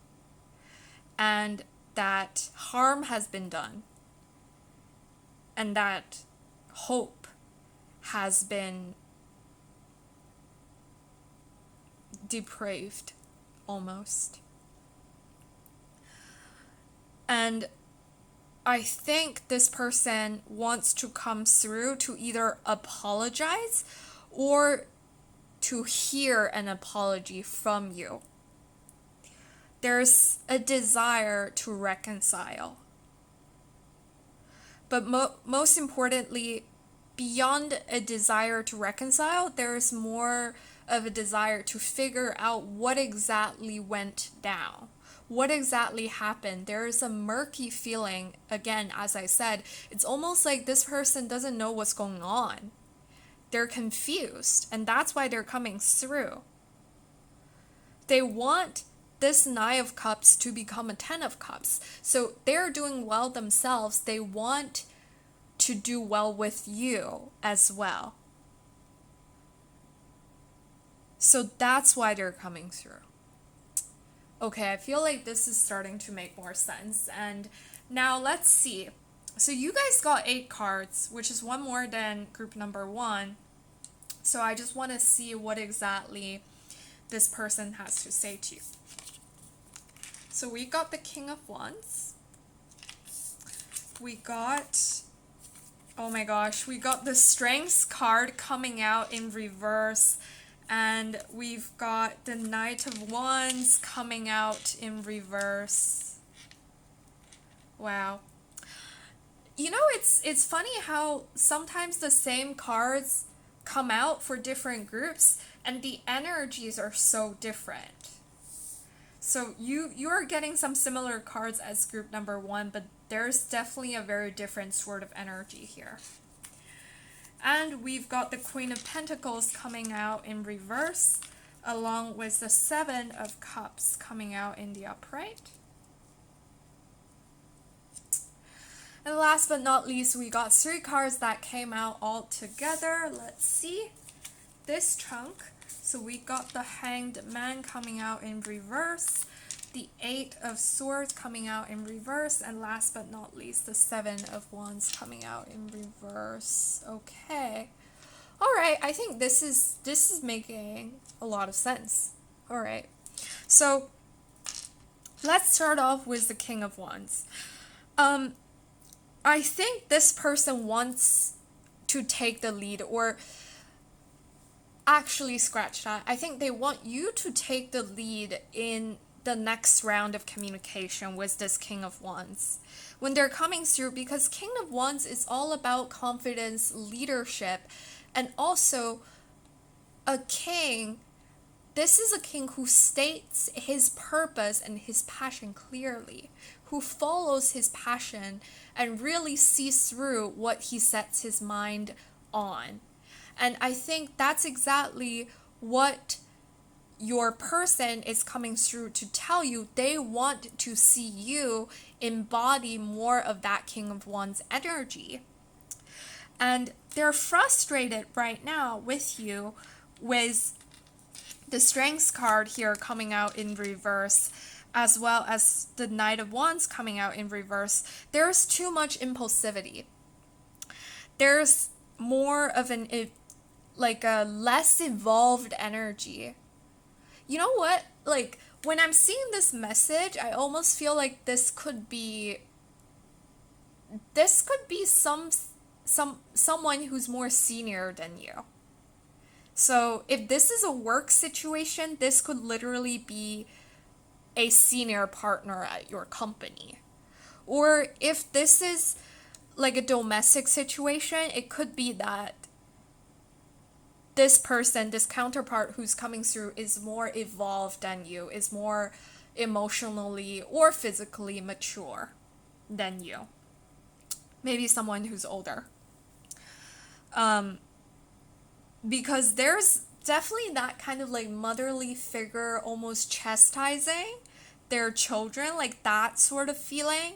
and that harm has been done, and that hope has been depraved almost. And I think this person wants to come through to either apologize or to hear an apology from you. There's a desire to reconcile. But most importantly, beyond a desire to reconcile, there's more of a desire to figure out what exactly went down. What exactly happened? There is a murky feeling. Again, as I said, it's almost like this person doesn't know what's going on. They're confused, and that's why they're coming through. They want this Nine of Cups to become a Ten of Cups. So they're doing well themselves. They want to do well with you as well. So that's why they're coming through. Okay, I feel like this is starting to make more sense. And now let's see. So you guys got 8 cards, which is one more than group number 1. So I just want to see what exactly this person has to say to you. So we got the King of Wands. We got, oh my gosh, we got the Strengths card coming out in reverse. And we've got the Knight of Wands coming out in reverse. Wow. You know, it's funny how sometimes the same cards come out for different groups and the energies are so different. So you are getting some similar cards as group number 1, but there's definitely a very different sort of energy here. And we've got the Queen of Pentacles coming out in reverse, along with the Seven of Cups coming out in the upright. And last but not least, we got 3 cards that came out all together. Let's see. This chunk. So we got the Hanged Man coming out in reverse, the 8 of Swords coming out in reverse, and last but not least, the 7 of Wands coming out in reverse. Okay. All right, I think this is making a lot of sense. All right. So let's start off with the King of Wands. I think this person wants to take the lead, or actually scratch that. I think they want you to take the lead in the next round of communication with this King of Wands when they're coming through, because King of Wands is all about confidence, leadership, and also a king. This is a king who states his purpose and his passion clearly, who follows his passion and really sees through what he sets his mind on. And I think that's exactly what your person is coming through to tell you. They want to see you embody more of that King of Wands energy. And they're frustrated right now with you with the Strengths card here coming out in reverse, as well as the Knight of Wands coming out in reverse. There's too much impulsivity. There's more of a less evolved energy. You know what? Like, when I'm seeing this message, I almost feel like this could be someone who's more senior than you. So if this is a work situation, this could literally be a senior partner at your company. Or if this is like a domestic situation, it could be that this person, this counterpart who's coming through is more evolved than you, is more emotionally or physically mature than you. Maybe someone who's older. Because there's definitely that kind of like motherly figure almost chastising their children, like that sort of feeling,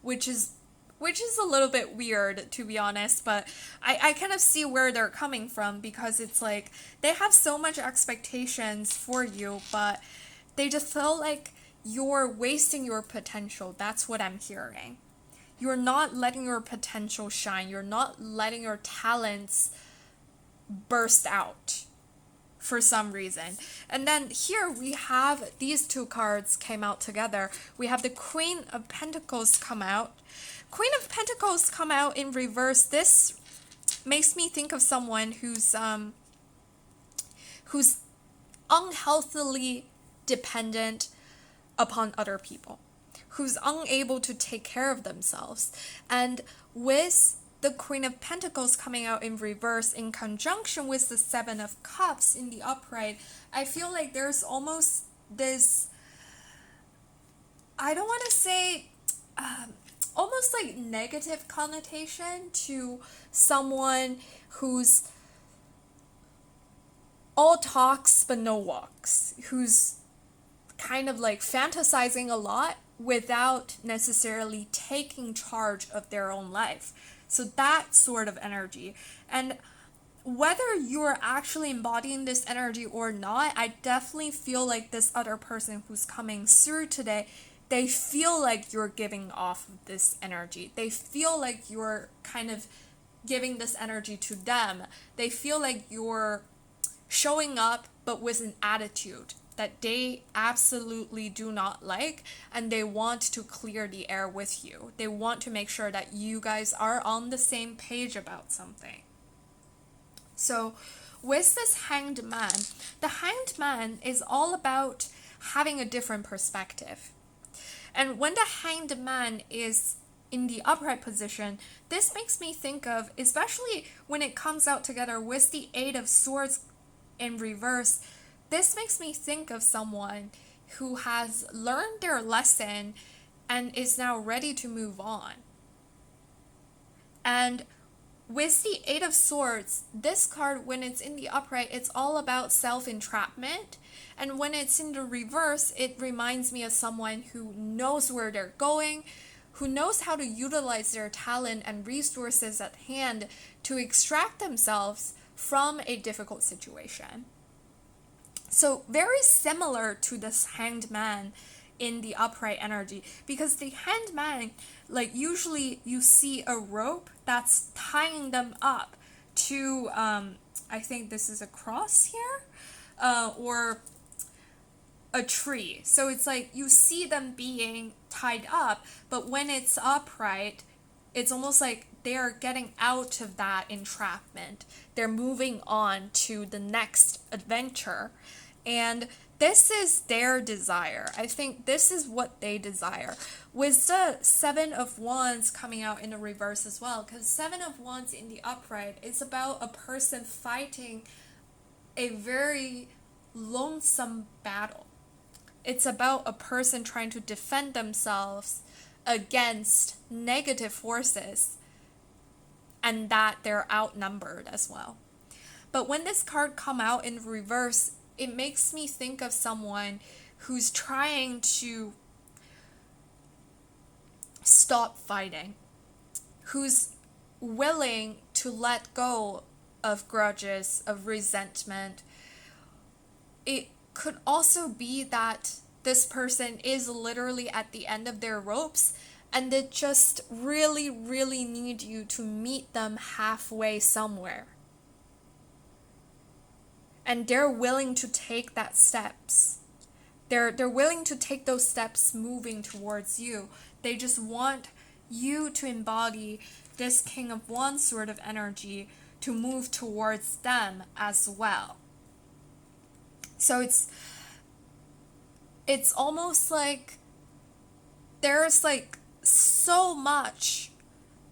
which is a little bit weird, to be honest, but I kind of see where they're coming from, because it's like they have so much expectations for you, but they just feel like you're wasting your potential. That's what I'm hearing. You're not letting your potential shine. You're not letting your talents burst out for some reason. And then here we have these two cards came out together. We have the Queen of Pentacles come out. Queen of Pentacles come out in reverse. This makes me think of someone who's unhealthily dependent upon other people, who's unable to take care of themselves. And with the Queen of Pentacles coming out in reverse in conjunction with the Seven of Cups in the upright, I feel like there's almost this, I don't want to say, almost like negative connotation to someone who's all talks but no walks, who's kind of like fantasizing a lot without necessarily taking charge of their own life. So that sort of energy. And whether you're actually embodying this energy or not, I definitely feel like this other person who's coming through today, they feel like you're giving off this energy. They feel like you're kind of giving this energy to them. They feel like you're showing up but with an attitude that they absolutely do not like, and they want to clear the air with you. They want to make sure that you guys are on the same page about something. So with this Hanged Man, the Hanged Man is all about having a different perspective. And when the Hanged Man is in the upright position, this makes me think of, especially when it comes out together with the Eight of Swords in reverse, this makes me think of someone who has learned their lesson and is now ready to move on. And with the Eight of Swords, this card, when it's in the upright, it's all about self-entrapment. And when it's in the reverse, it reminds me of someone who knows where they're going, who knows how to utilize their talent and resources at hand to extract themselves from a difficult situation. So very similar to this Hanged Man in the upright energy, because the Hanged Man, like usually you see a rope that's tying them up to, I think this is a cross here, or a tree. So it's like you see them being tied up, but when it's upright, it's almost like they're getting out of that entrapment. They're moving on to the next adventure. And this is their desire. I think this is what they desire. With the Seven of Wands coming out in the reverse as well, because Seven of Wands in the upright is about a person fighting a very lonesome battle. It's about a person trying to defend themselves against negative forces, and that they're outnumbered as well. But when this card come out in reverse, it makes me think of someone who's trying to stop fighting, who's willing to let go of grudges, of resentment. It could also be that this person is literally at the end of their ropes, and they just really, really need you to meet them halfway somewhere. And they're willing to take that steps. They're willing to take those steps moving towards you. They just want you to embody this King of Wands sort of energy to move towards them as well. So it's almost like there's like so much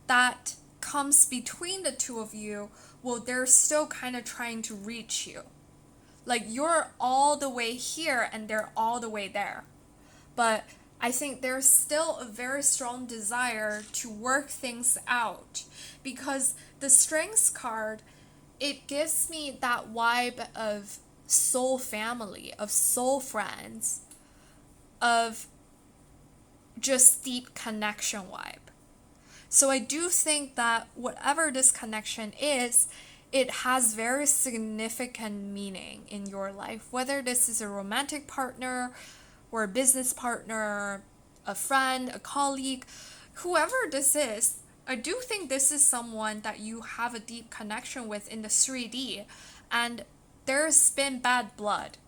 that comes between the two of you, well, they're still kind of trying to reach you. Like, you're all the way here and they're all the way there. But I think there's still a very strong desire to work things out, because the Strengths card, it gives me that vibe of soul family, of soul friends, of just deep connection vibe. So I do think that whatever this connection is, it has very significant meaning in your life, whether this is a romantic partner or a business partner, a friend, a colleague, whoever this is. I do think this is someone that you have a deep connection with in the 3D, and there's been bad blood.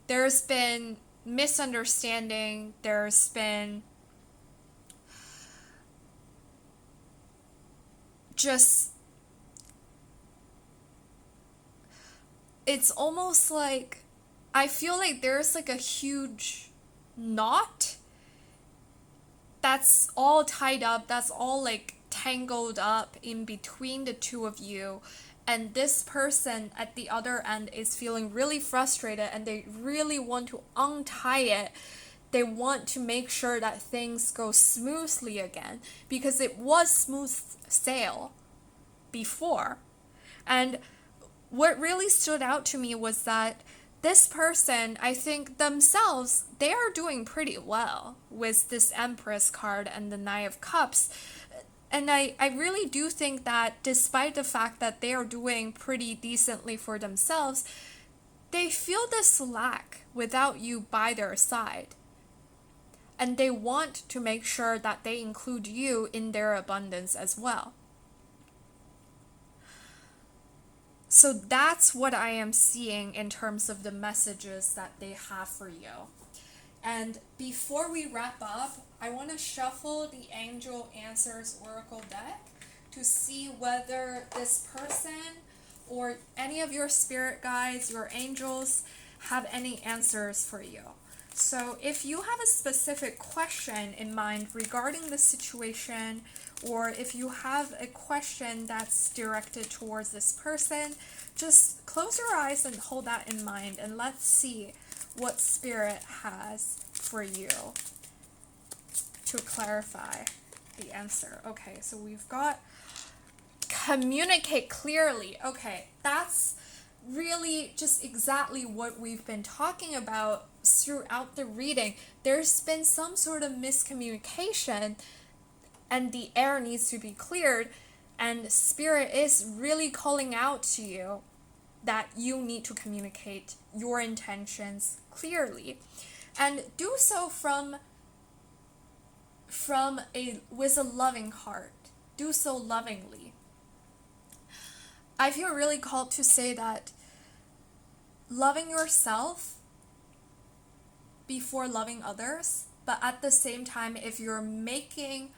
There's been misunderstanding, there's been just, it's almost like, I feel like there's like a huge knot that's all tied up, that's all like tangled up in between the two of you. And this person at the other end is feeling really frustrated and they really want to untie it. They want to make sure that things go smoothly again, because it was smooth sail before. And what really stood out to me was that this person, I think themselves, they are doing pretty well with this Empress card and the Knight of Cups. And I really do think that despite the fact that they are doing pretty decently for themselves, they feel this lack without you by their side. And they want to make sure that they include you in their abundance as well. So that's what I am seeing in terms of the messages that they have for you. And before we wrap up, I want to shuffle the Angel Answers Oracle deck to see whether this person or any of your spirit guides, your angels, have any answers for you. So if you have a specific question in mind regarding the situation, or if you have a question that's directed towards this person, just close your eyes and hold that in mind, and let's see what Spirit has for you to clarify the answer. Okay, so we've got communicate clearly. Okay, that's really just exactly what we've been talking about throughout the reading. There's been some sort of miscommunication and the air needs to be cleared, and Spirit is really calling out to you that you need to communicate your intentions clearly, and do so with a loving heart. Do so lovingly. I feel really called to say that loving yourself before loving others, but at the same time, if you're making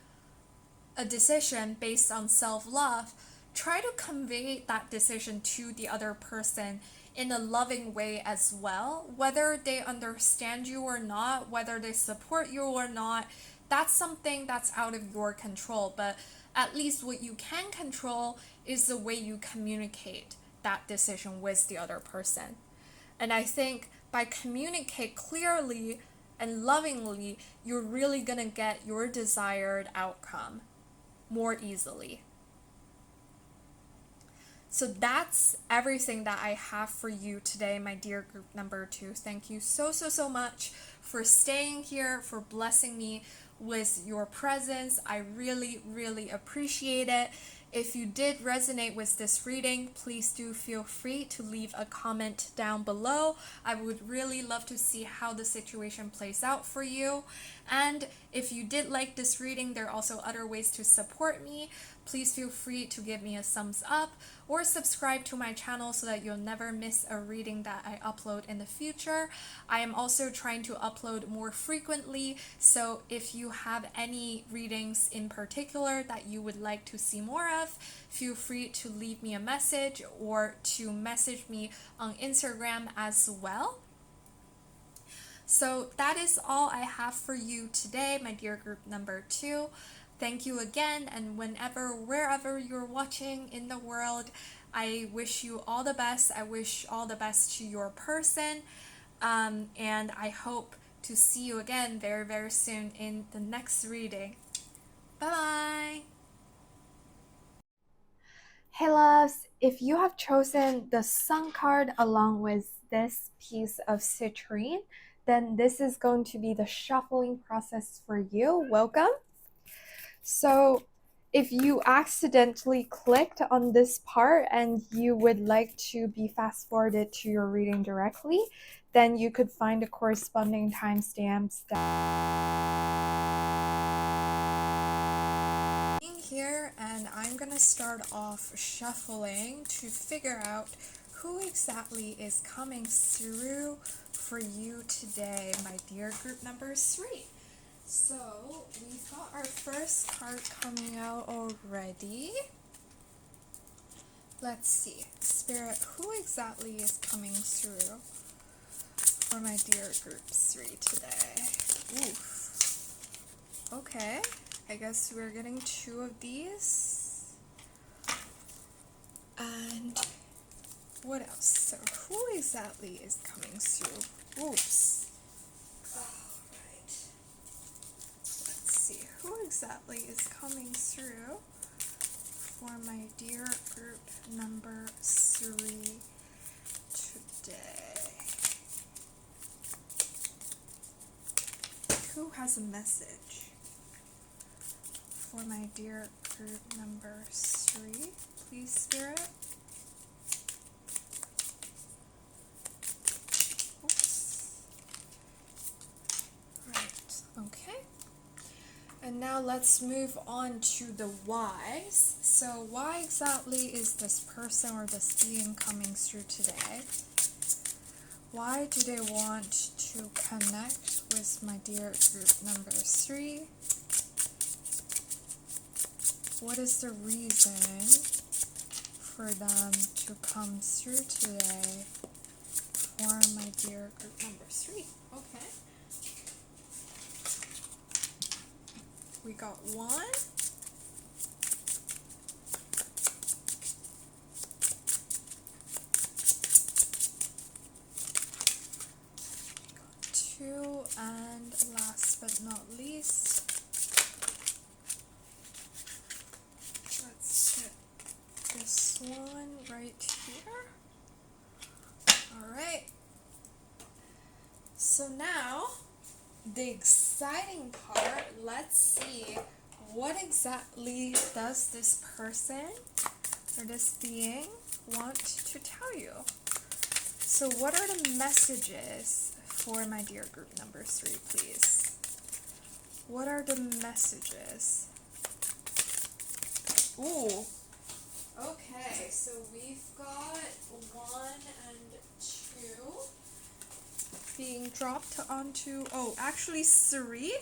a decision based on self-love, try to convey that decision to the other person in a loving way as well. Whether they understand you or not, whether they support you or not, that's something that's out of your control. But at least what you can control is the way you communicate that decision with the other person. And I think by communicate clearly and lovingly, you're really gonna get your desired outcome more easily. So that's everything that I have for you today, my dear group number 2. Thank you so much for staying here, for blessing me with your presence. I really appreciate it. If you did resonate with this reading, please do feel free to leave a comment down below. I would really love to see how the situation plays out for you. And if you did like this reading, there are also other ways to support me. Please feel free to give me a thumbs up or subscribe to my channel so that you'll never miss a reading that I upload in the future. I am also trying to upload more frequently, so if you have any readings in particular that you would like to see more of, feel free to leave me a message or to message me on Instagram as well. So that is all I have for you today, my dear group number 2. Thank you again, and wherever you're watching in the world, I wish you all the best. I wish all the best to your person, and I hope to see you again very, very soon in the next reading. Bye-bye! Hey loves, if you have chosen the Sun card along with this piece of citrine, then this is going to be the shuffling process for you. Welcome! So if you accidentally clicked on this part and you would like to be fast forwarded to your reading directly, then you could find the corresponding timestamps here, and I'm gonna start off shuffling to figure out who exactly is coming through for you today, my dear group number 3. So we've got our first card coming out already. Let's see, Spirit, who exactly is coming through for my dear group 3 today? Oof. Okay, I guess we're getting 2 of these. And what else? So who exactly is coming through? Oops. Who exactly is coming through for my dear group number 3 today? Who has a message for my dear group number 3? Please, Spirit. Oops. Right, okay. And now let's move on to the whys. So why exactly is this person or this being coming through today? Why do they want to connect with my dear group number 3? What is the reason for them to come through today for my dear group number 3? Okay. We got 1. Got 2, and last but not least, let's get this one right here. Alright. So now, the exciting part, let's see what exactly does this person or this being want to tell you. So what are the messages for my dear group number 3, please? What are the messages? Ooh. Okay, so we've got 1 and 2 being dropped onto, oh, actually 3.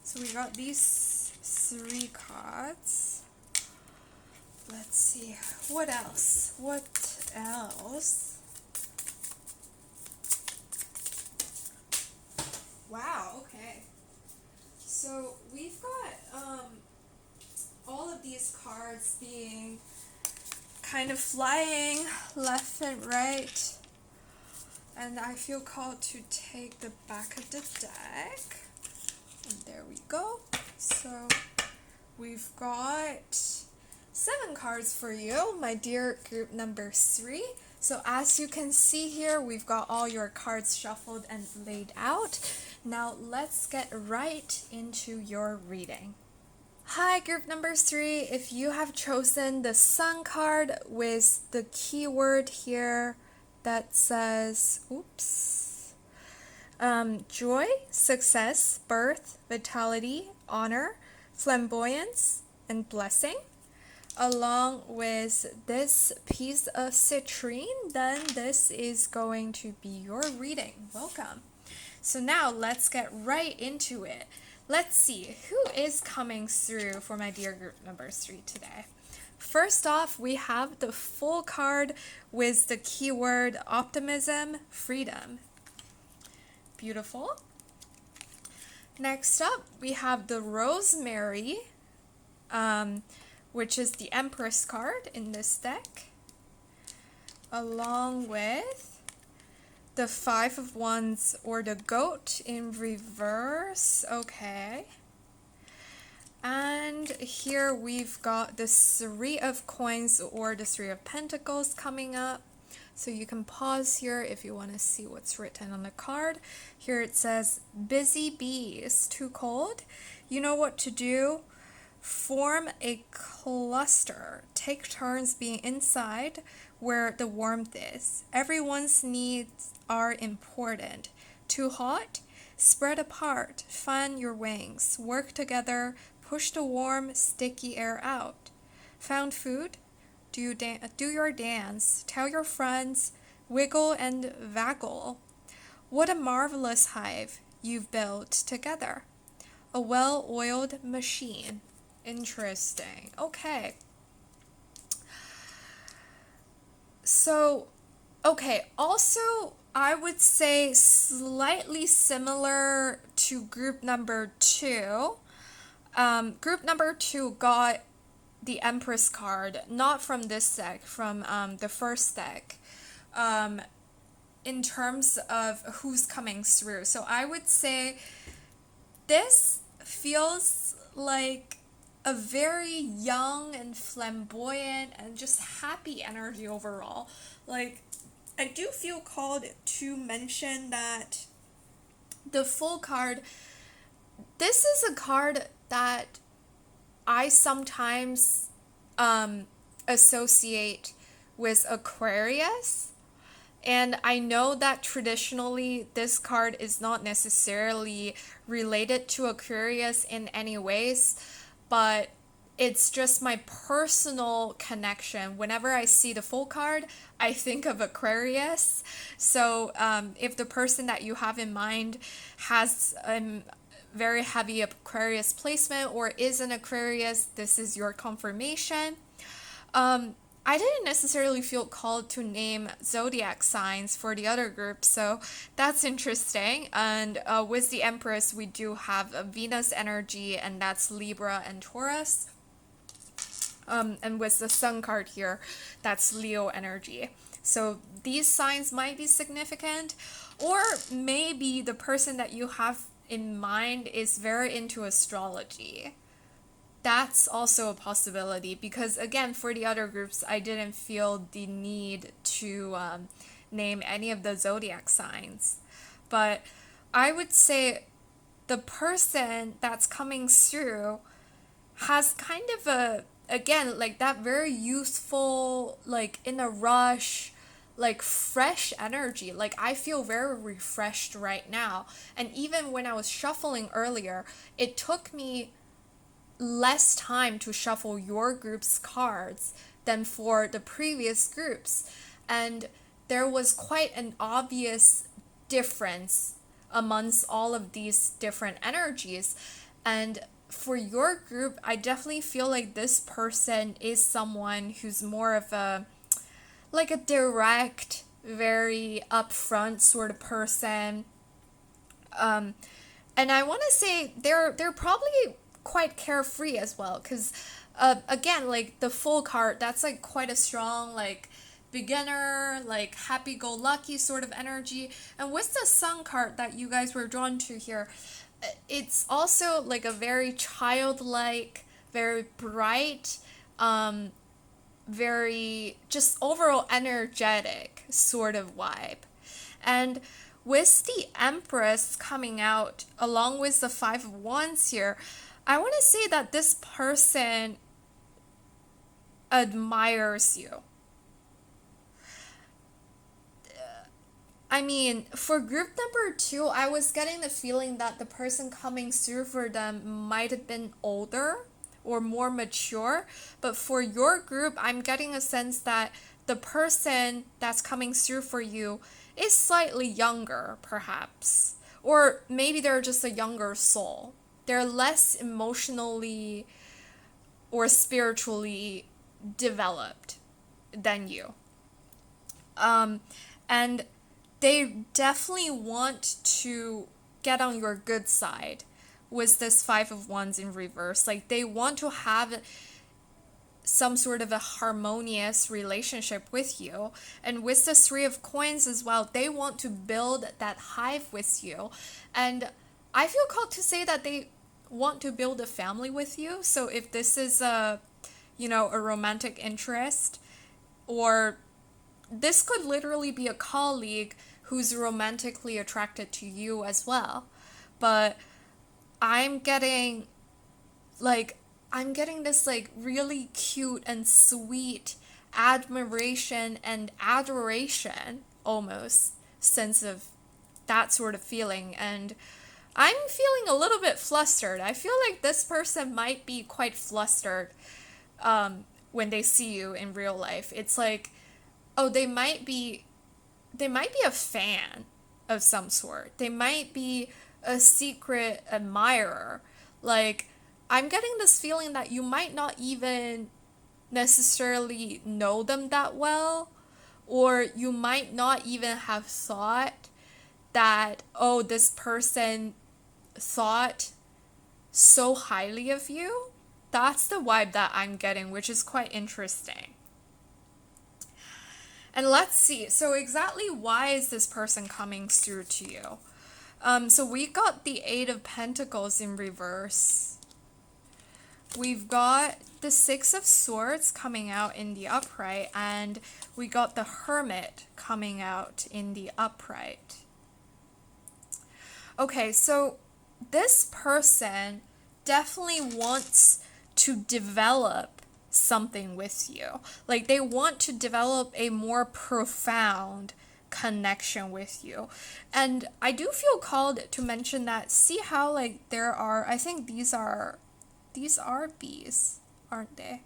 So we got these 3 cards. Let's see, what else? What else? Wow, okay. So we've got all of these cards being kind of flying left and right. And I feel called to take the back of the deck. And there we go. So we've got 7 cards for you, my dear group number 3. So as you can see here, we've got all your cards shuffled and laid out. Now let's get right into your reading. Hi, group number 3. If you have chosen the Sun card with the keyword here that says, oops, joy, success, birth, vitality, honor, flamboyance, and blessing, along with this piece of citrine, then this is going to be your reading. Welcome. So now let's get right into it. Let's see who is coming through for my dear group number 3 today. First off, we have the Fool card with the keyword optimism, freedom. Beautiful. Next up, we have the Rosemary which is the Empress card in this deck, along with the Five of Wands or the Goat in reverse. Okay. And here we've got the Three of Coins or the Three of Pentacles coming up. So you can pause here if you want to see what's written on the card. Here it says, busy bees, too cold. You know what to do. Form a cluster. Take turns being inside where the warmth is. Everyone's needs are important. Too hot? Spread apart. Fan your wings. Work together. Push the warm, sticky air out. Found food? Do your dance. Tell your friends. Wiggle and waggle. What a marvelous hive you've built together. A well-oiled machine. Interesting. Okay. So, okay. Also, I would say slightly similar to group number 2. Group number 2 got the Empress card, not from this deck, from the first deck, in terms of who's coming through. So I would say this feels like a very young and flamboyant and just happy energy overall. Like, I do feel called to mention that the Full card, this is a card that I sometimes associate with Aquarius. And I know that traditionally this card is not necessarily related to Aquarius in any ways, but it's just my personal connection. Whenever I see the Full card, I think of Aquarius. So if the person that you have in mind has very heavy Aquarius placement or is an Aquarius, this is your confirmation. I didn't necessarily feel called to name zodiac signs for the other group, so that's interesting. And with the Empress, we do have a Venus energy, and that's Libra and Taurus. And with the Sun card here, that's Leo energy. So these signs might be significant, or maybe the person that you have in mind is very into astrology. That's also a possibility, because again, for the other groups, I didn't feel the need to name any of the zodiac signs. But I would say the person that's coming through has kind of a, again, like that very youthful, like in a rush, like fresh energy. Like I feel very refreshed right now. And even when I was shuffling earlier, it took me less time to shuffle your group's cards than for the previous groups. And there was quite an obvious difference amongst all of these different energies. And for your group, I definitely feel like this person is someone who's more of a, like a direct, very upfront sort of person. And I want to say they're probably quite carefree as well, because again, like the Full card, that's like quite a strong, like beginner, like happy-go-lucky sort of energy. And with the Sun card that you guys were drawn to here, it's also like a very childlike, very bright, very just overall energetic sort of vibe. And with the Empress coming out along with the Five of Wands here, I want to say that this person admires you. I mean, for group number 2, I was getting the feeling that the person coming through for them might have been older or more mature. But for your group, I'm getting a sense that the person that's coming through for you is slightly younger, perhaps. Or maybe they're just a younger soul. They're less emotionally or spiritually developed than you. And they definitely want to get on your good side
with this Five of Wands in reverse. Like they want to have some sort of a harmonious relationship with you. And with the Three of Coins as well, they want to build that hive with you. And I feel called to say that they want to build a family with you. So if this is a, a romantic interest, or this could literally be a colleague who's romantically attracted to you as well. But I'm getting like I'm getting this like really cute and sweet admiration and adoration almost sense of that sort of feeling. And I'm feeling a little bit flustered. I feel like this person might be quite flustered when they see you in real life. It's like, oh, they might be a fan of some sort. They might be a secret admirer. Like, I'm getting this feeling that you might not even necessarily know them that well, or you might not even have thought that, oh, this person thought so highly of you. That's the vibe that I'm getting, which is quite interesting. And let's see. So exactly why is this person coming through to you? So we got the Eight of Pentacles in reverse. We've got the Six of Swords coming out in the upright, and we got the Hermit coming out in the upright. Okay, so this person definitely wants to develop something with you. Like they want to develop a more profound connection with you. And I do feel called to mention that, see how like there are, I think these are bees, aren't they?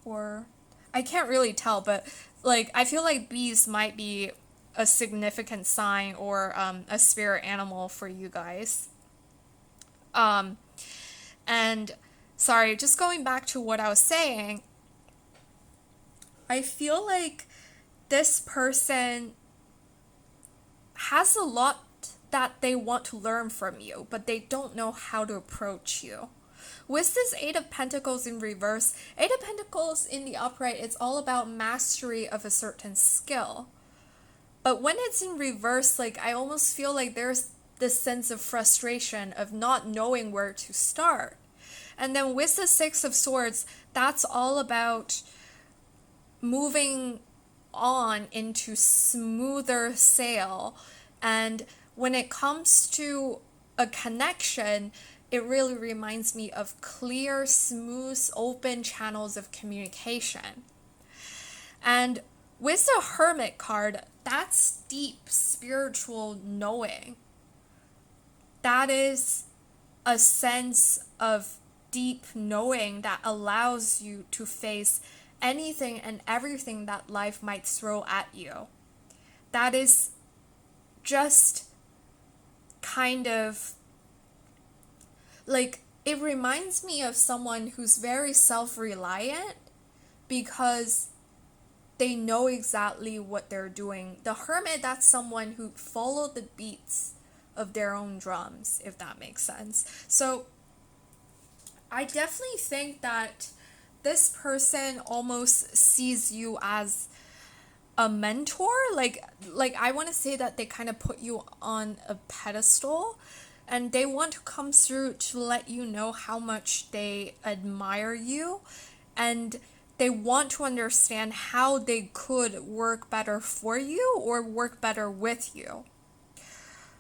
Or I can't really tell, but like I feel like bees might be a significant sign or a spirit animal for you guys. And sorry, just going back to what I was saying, I feel like this person has a lot that they want to learn from you, but they don't know how to approach you. With this Eight of Pentacles in reverse, Eight of Pentacles in the upright, it's all about mastery of a certain skill. But when it's in reverse, like I almost feel like there's this sense of frustration of not knowing where to start. And then with the Six of Swords, that's all about moving on into smoother sail. And when it comes to a connection, it really reminds me of clear, smooth, open channels of communication. And with the Hermit card, that's deep spiritual knowing. That is a sense of deep knowing that allows you to face anything and everything that life might throw at you. That is just kind of like, it reminds me of someone who's very self-reliant because they know exactly what they're doing. The Hermit, that's someone who followed the beats of their own drums, if that makes sense. So I definitely think that this person almost sees you as a mentor. Like I want to say that they kind of put you on a pedestal, and they want to come through to let you know how much they admire you, and they want to understand how they could work better for you or work better with you.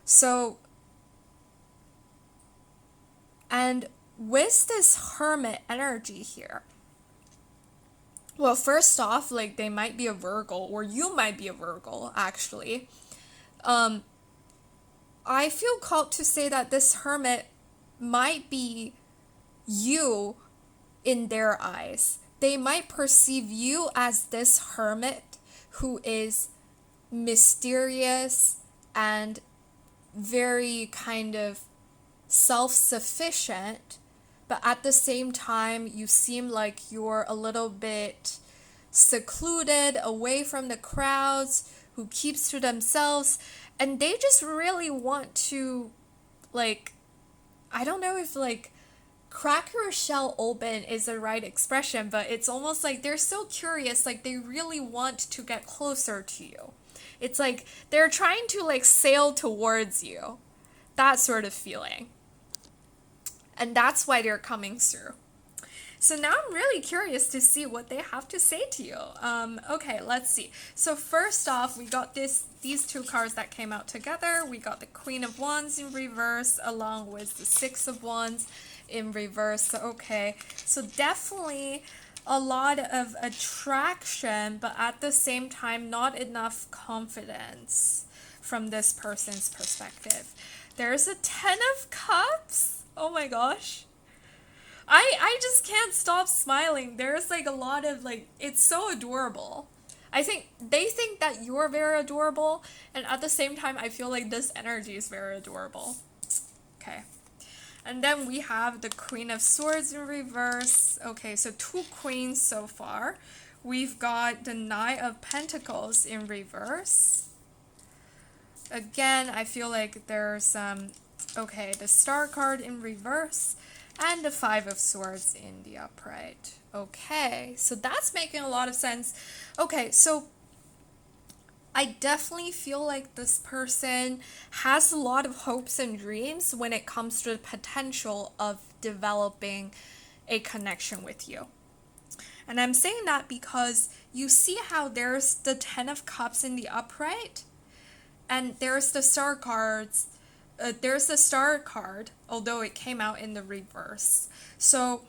So, and with this Hermit energy here, well, first off, like they might be a Virgo, or you might be a Virgo, actually. I feel called to say that this Hermit might be you in their eyes. They might perceive you as this Hermit who is mysterious and very kind of self-sufficient, but at the same time you seem like you're a little bit secluded, away from the crowds, who keeps to themselves, and they just really want to like I don't know if like crack your shell open is the right expression, but it's almost like they're so curious, like they really want to get closer to you. It's like they're trying to like sail towards you. That sort of feeling. And that's why they're coming through. So now I'm really curious to see what they have to say to you. Okay, let's see. So first off, we got these two cards that came out together. We got the Queen of Wands in reverse along with the Six of Wands in reverse. So, okay, so definitely a lot of attraction, but at the same time, not enough confidence from this person's perspective. There's a Ten of Cups. Oh my gosh. I just can't stop smiling. There's like a lot of like, it's so adorable. I think they think that you're very adorable, and at the same time, I feel like this energy is very adorable. Okay. And then we have the Queen of Swords in reverse. Okay, so two queens so far. We've got the Knight of Pentacles in reverse. Again, I feel like there's okay, the Star card in reverse and the Five of Swords in the upright. Okay, so that's making a lot of sense. Okay, so I definitely feel like this person has a lot of hopes and dreams when it comes to the potential of developing a connection with you. And I'm saying that because you see how there's the Ten of Cups in the upright, and there's the Star cards. There's the Star card, although it came out in the reverse. So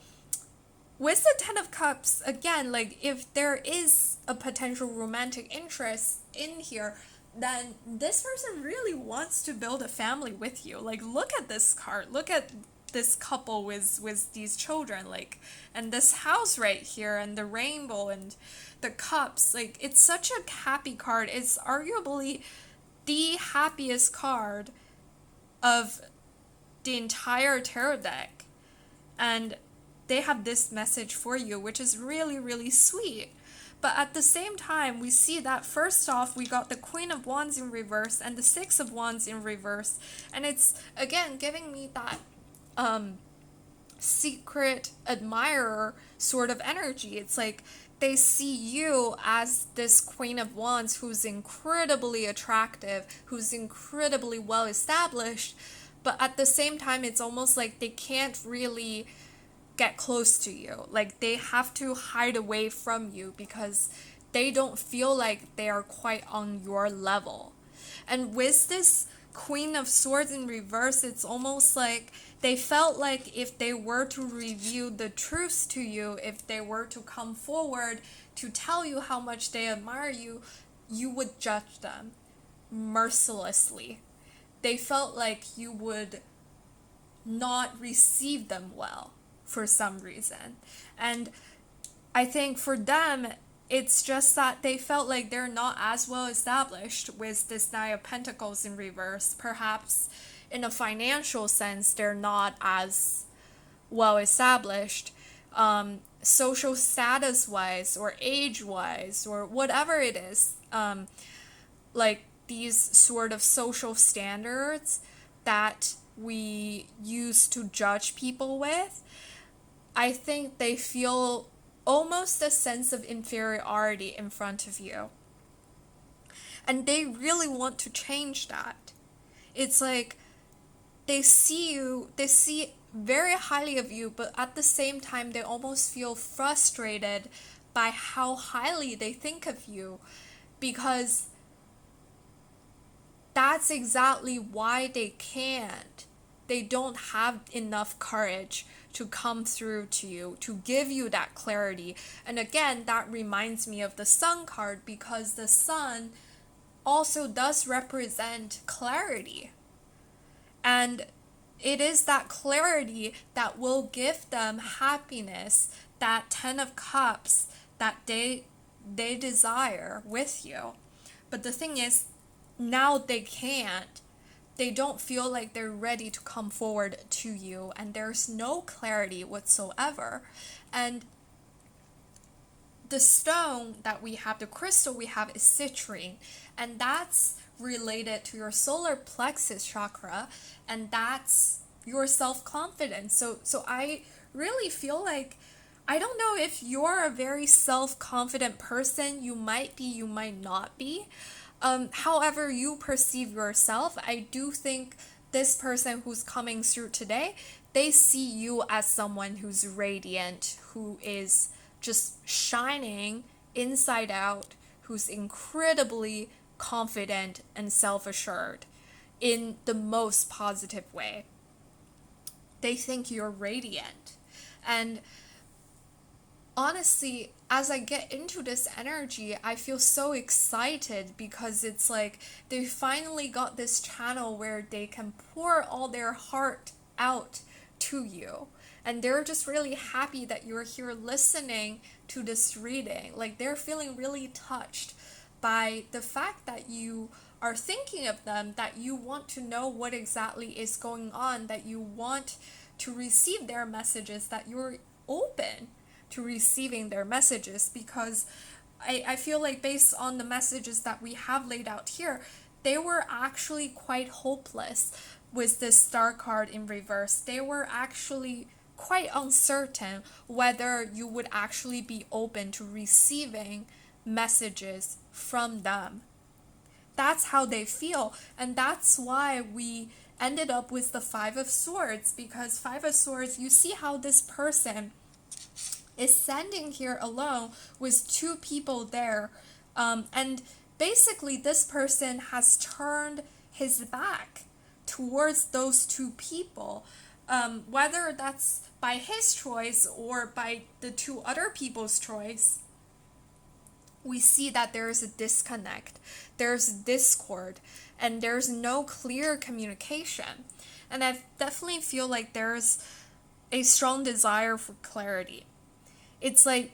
with the Ten of Cups, again, like if there is a potential romantic interest in here, then this person really wants to build a family with you. Like, look at this card. Look at this couple with these children, like, and this house right here, and the rainbow and the cups. Like, it's such a happy card. It's arguably the happiest card of the entire tarot deck. And they have this message for you, which is really, really sweet. But at the same time, we see that first off, we got the Queen of Wands in reverse and the Six of Wands in reverse. And it's, again, giving me that secret admirer sort of energy. It's like they see you as this Queen of Wands who's incredibly attractive, who's incredibly well established, but at the same time, it's almost like they can't really get close to you. Like they have to hide away from you because they don't feel like they are quite on your level. And with this Queen of Swords in reverse, it's almost like they felt like if they were to reveal the truths to you, if they were to come forward to tell you how much they admire you, you would judge them mercilessly. They felt like you would not receive them well for some reason. And I think for them, it's just that they felt like they're not as well established with this Knight of Pentacles in reverse. Perhaps in a financial sense, they're not as well established, social status wise or age wise or whatever it is, like these sort of social standards that we use to judge people with. I think they feel almost a sense of inferiority in front of you. And they really want to change that. It's like they see very highly of you, but at the same time, they almost feel frustrated by how highly they think of you, because that's exactly why they can't. They don't have enough courage to come through to you, to give you that clarity. And again, that reminds me of the Sun card, because the Sun also does represent clarity. And it is that clarity that will give them happiness, that Ten of Cups that they desire with you. But the thing is, now they can't. They don't feel like they're ready to come forward to you, and there's no clarity whatsoever. And the stone that we have, the crystal we have, is citrine, and that's related to your solar plexus chakra, and that's your self-confidence. So I really feel like, I don't know if you're a very self-confident person. You might be, you might not be. However you perceive yourself, I do think this person who's coming through today, they see you as someone who's radiant, who is just shining inside out, who's incredibly confident and self-assured in the most positive way. They think you're radiant. And honestly, as I get into this energy, I feel so excited because it's like they finally got this channel where they can pour all their heart out to you. And they're just really happy that you're here listening to this reading. Like, they're feeling really touched by the fact that you are thinking of them, that you want to know what exactly is going on, that you want to receive their messages, that you're open to receiving their messages. Because I feel like, based on the messages that we have laid out here, they were actually quite hopeless with this star card in reverse. They were actually quite uncertain whether you would actually be open to receiving messages from them. That's how they feel, and that's why we ended up with the Five of Swords, because Five of Swords, you see how this person is standing here alone with two people there, and basically this person has turned his back towards those two people, whether that's by his choice or by the two other people's choice. We see that there is a disconnect, there's discord, and there's no clear communication. And I definitely feel like there's a strong desire for clarity. It's like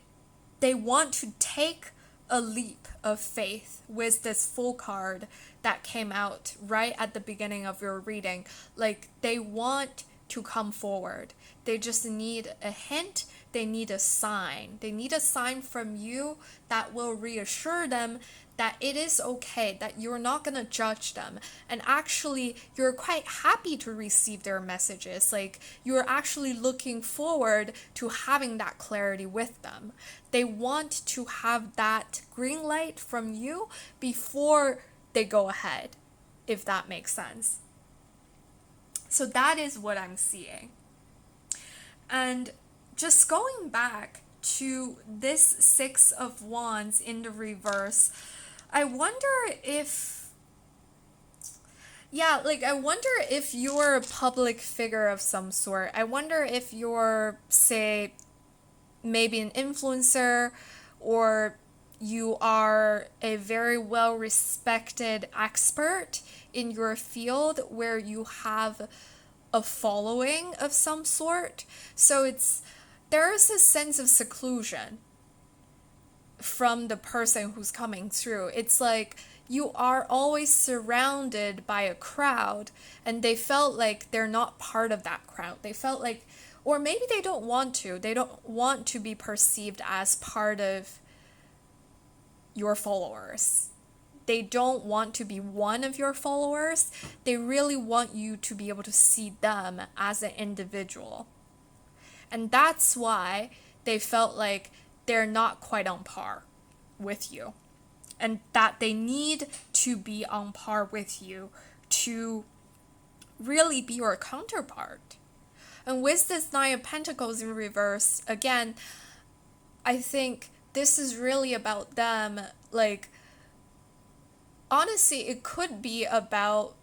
they want to take a leap of faith with this full card that came out right at the beginning of your reading. Like, they want to come forward. They just need a hint. They need a sign. They need a sign from you that will reassure them that it is okay, that you're not going to judge them. And actually, you're quite happy to receive their messages. Like, you're actually looking forward to having that clarity with them. They want to have that green light from you before they go ahead, if that makes sense. So that is what I'm seeing. And just going back to this Six of Wands in the reverse, I wonder if, I wonder if you're a public figure of some sort. I wonder if you're, say, maybe an influencer, or you are a very well-respected expert in your field where you have a following of some sort. So there's a sense of seclusion from the person who's coming through. It's like you are always surrounded by a crowd, and they felt like they're not part of that crowd. They felt like, or maybe they don't want to be perceived as part of your followers. They don't want to be one of your followers. They really want you to be able to see them as an individual. And that's why they felt like they're not quite on par with you, and that they need to be on par with you to really be your counterpart. And with this Nine of Pentacles in reverse, again, I think this is really about them. Like, honestly, it could be about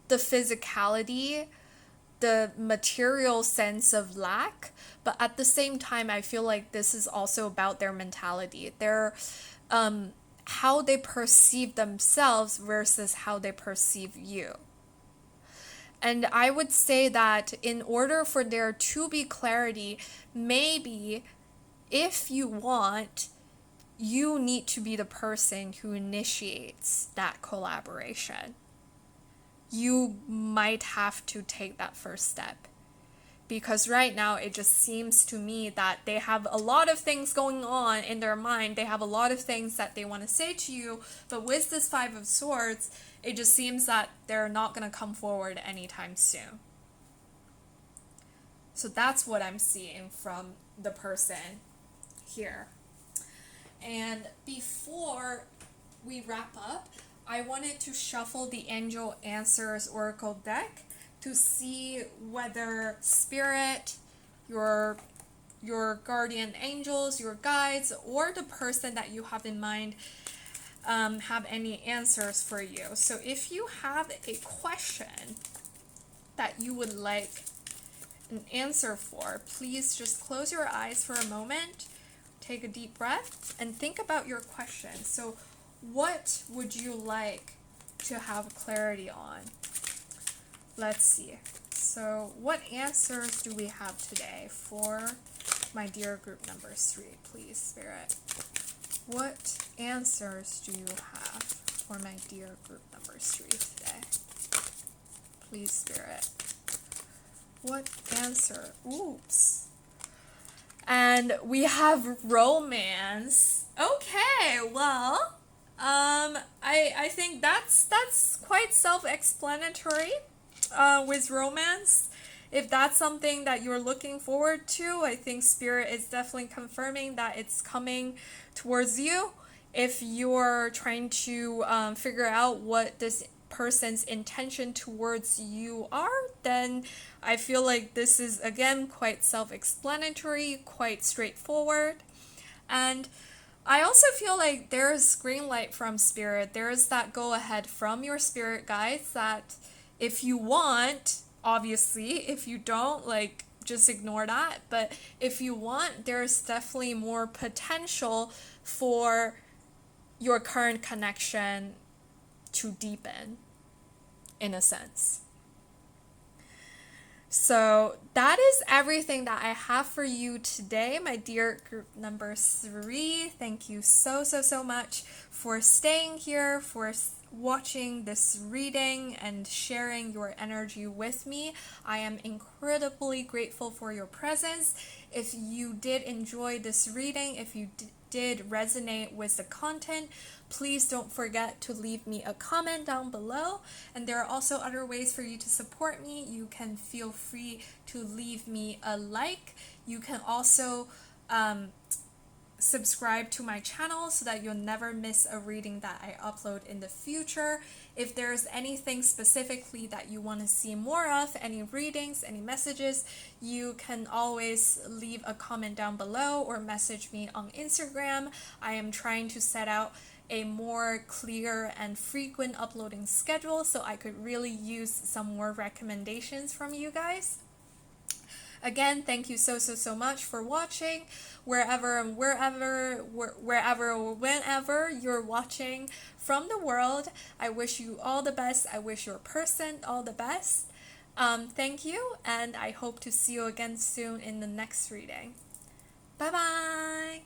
the physicality, the material sense of lack, but at the same time, I feel like this is also about their mentality, their how they perceive themselves versus how they perceive you. And I would say that in order for there to be clarity, maybe if you want, you need to be the person who initiates that collaboration. You might have to take that first step. Because right now, it just seems to me that they have a lot of things going on in their mind. They have a lot of things that they want to say to you. But with this Five of Swords, it just seems that they're not going to come forward anytime soon. So that's what I'm seeing from the person here. And before we wrap up, I wanted to shuffle the Angel Answers Oracle deck to see whether Spirit, your guardian angels, your guides, or the person that you have in mind have any answers for you. So if you have a question that you would like an answer for, please just close your eyes for a moment, take a deep breath, and think about your question. So what would you like to have clarity on? Let's see. So what answers do we have today for my dear group number 3, please, Spirit? What answers do you have for my dear group number 3 today? Please, Spirit. What answer? Oops. And we have romance. Okay, well, I think that's quite self-explanatory with romance. If that's something that you're looking forward to, I think Spirit is definitely confirming that it's coming towards you. If you're trying to figure out what this person's intention towards you are, then I feel like this is, again, quite self-explanatory, quite straightforward. And I also feel like there's green light from Spirit. There's that go ahead from your spirit guides that if you want, obviously, if you don't, like, just ignore that. But if you want, there's definitely more potential for your current connection to deepen, in a sense. So that is everything that I have for you today, my dear group number 3. Thank you so much for staying here, for watching this reading and sharing your energy with me. I am incredibly grateful for your presence. If you did enjoy this reading, if you did resonate with the content, please don't forget to leave me a comment down below. And there are also other ways for you to support me. You can feel free to leave me a like. You can also subscribe to my channel so that you'll never miss a reading that I upload in the future. If there's anything specifically that you want to see more of, any readings, any messages, you can always leave a comment down below or message me on Instagram. I am trying to set out a more clear and frequent uploading schedule so I could really use some more recommendations from you guys. Again, thank you so much for watching, wherever or whenever you're watching from the world. I wish you all the best. I wish your person all the best. Thank you, and I hope to see you again soon in the next reading. Bye-bye!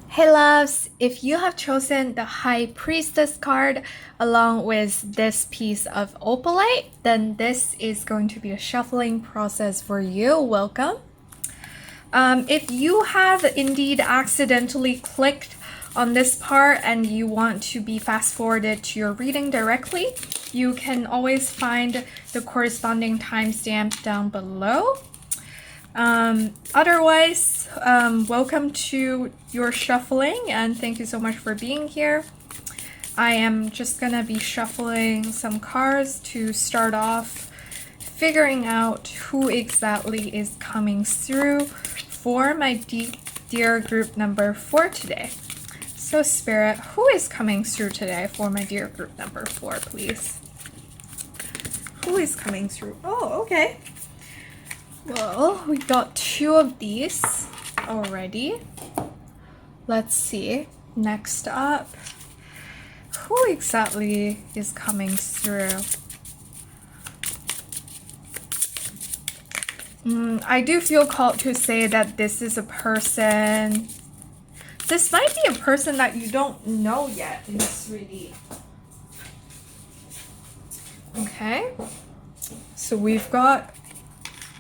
Hey loves, if you have chosen the High Priestess card along with this piece of opalite, then this is going to be a shuffling process for you. Welcome. If you have indeed accidentally clicked on this part and you want to be fast forwarded to your reading directly, you can always find the corresponding timestamp down below. Otherwise, welcome to your shuffling, and thank you so much for being here. I am just gonna be shuffling some cards to start off figuring out who exactly is coming through for my dear group number 4 today. So Spirit, who is coming through today for my dear group number 4, please? Who is coming through? Oh, okay. Well, we got 2 of these already. Let's see. Next up, who exactly is coming through? I do feel called to say that this is a person. This might be a person that you don't know yet in this reading. Okay. So we've got,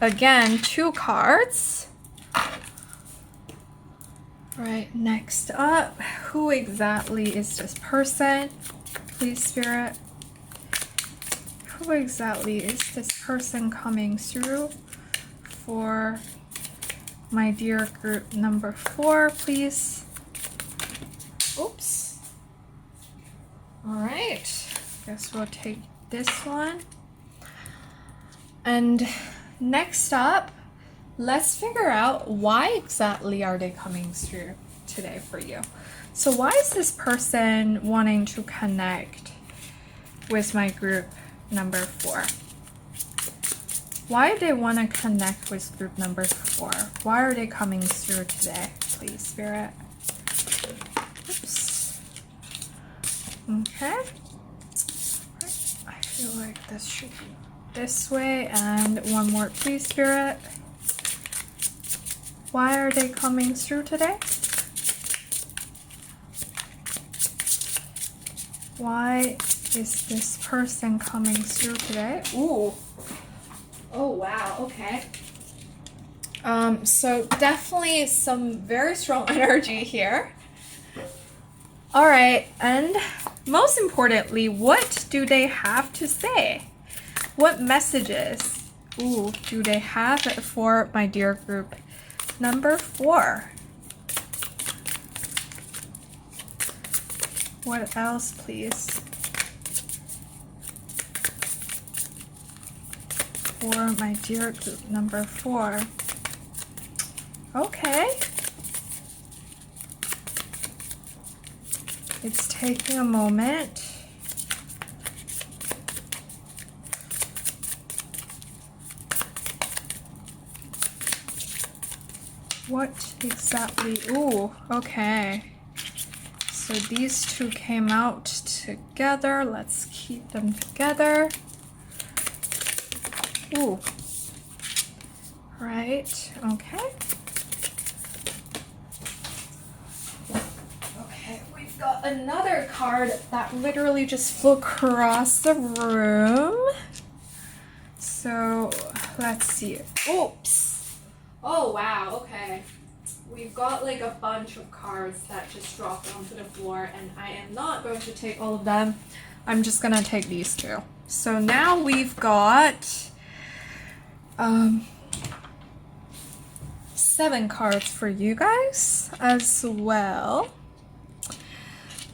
again, 2 cards. Right, next up, who exactly is this person? Please, Spirit. Who exactly is this person coming through for my dear group number 4, please? Oops. All right. Guess we'll take this one. And next up, let's figure out why exactly are they coming through today for you. So why is this person wanting to connect with my group number 4? Why do they want to connect with group number 4? Why are they coming through today, please, Spirit? Oops. Okay. I feel like this should be this way. And one more, please, Spirit. Why are they coming through today? Why is this person coming through today? Ooh. Oh, wow. Okay. So definitely some very strong energy here. All right. And most importantly, what do they have to say? What messages, do they have for my dear group number 4? What else, please? For my dear group number 4. Okay. It's taking a moment. What exactly? Ooh, okay. So these two came out together. Let's keep them together. Ooh. Right, okay. Okay, we've got another card that literally just flew across the room. So let's see. Oops. Oh, wow, okay. We've got like a bunch of cards that just dropped onto the floor, and I am not going to take all of them. I'm just gonna take these two. So now we've got 7 cards for you guys as well.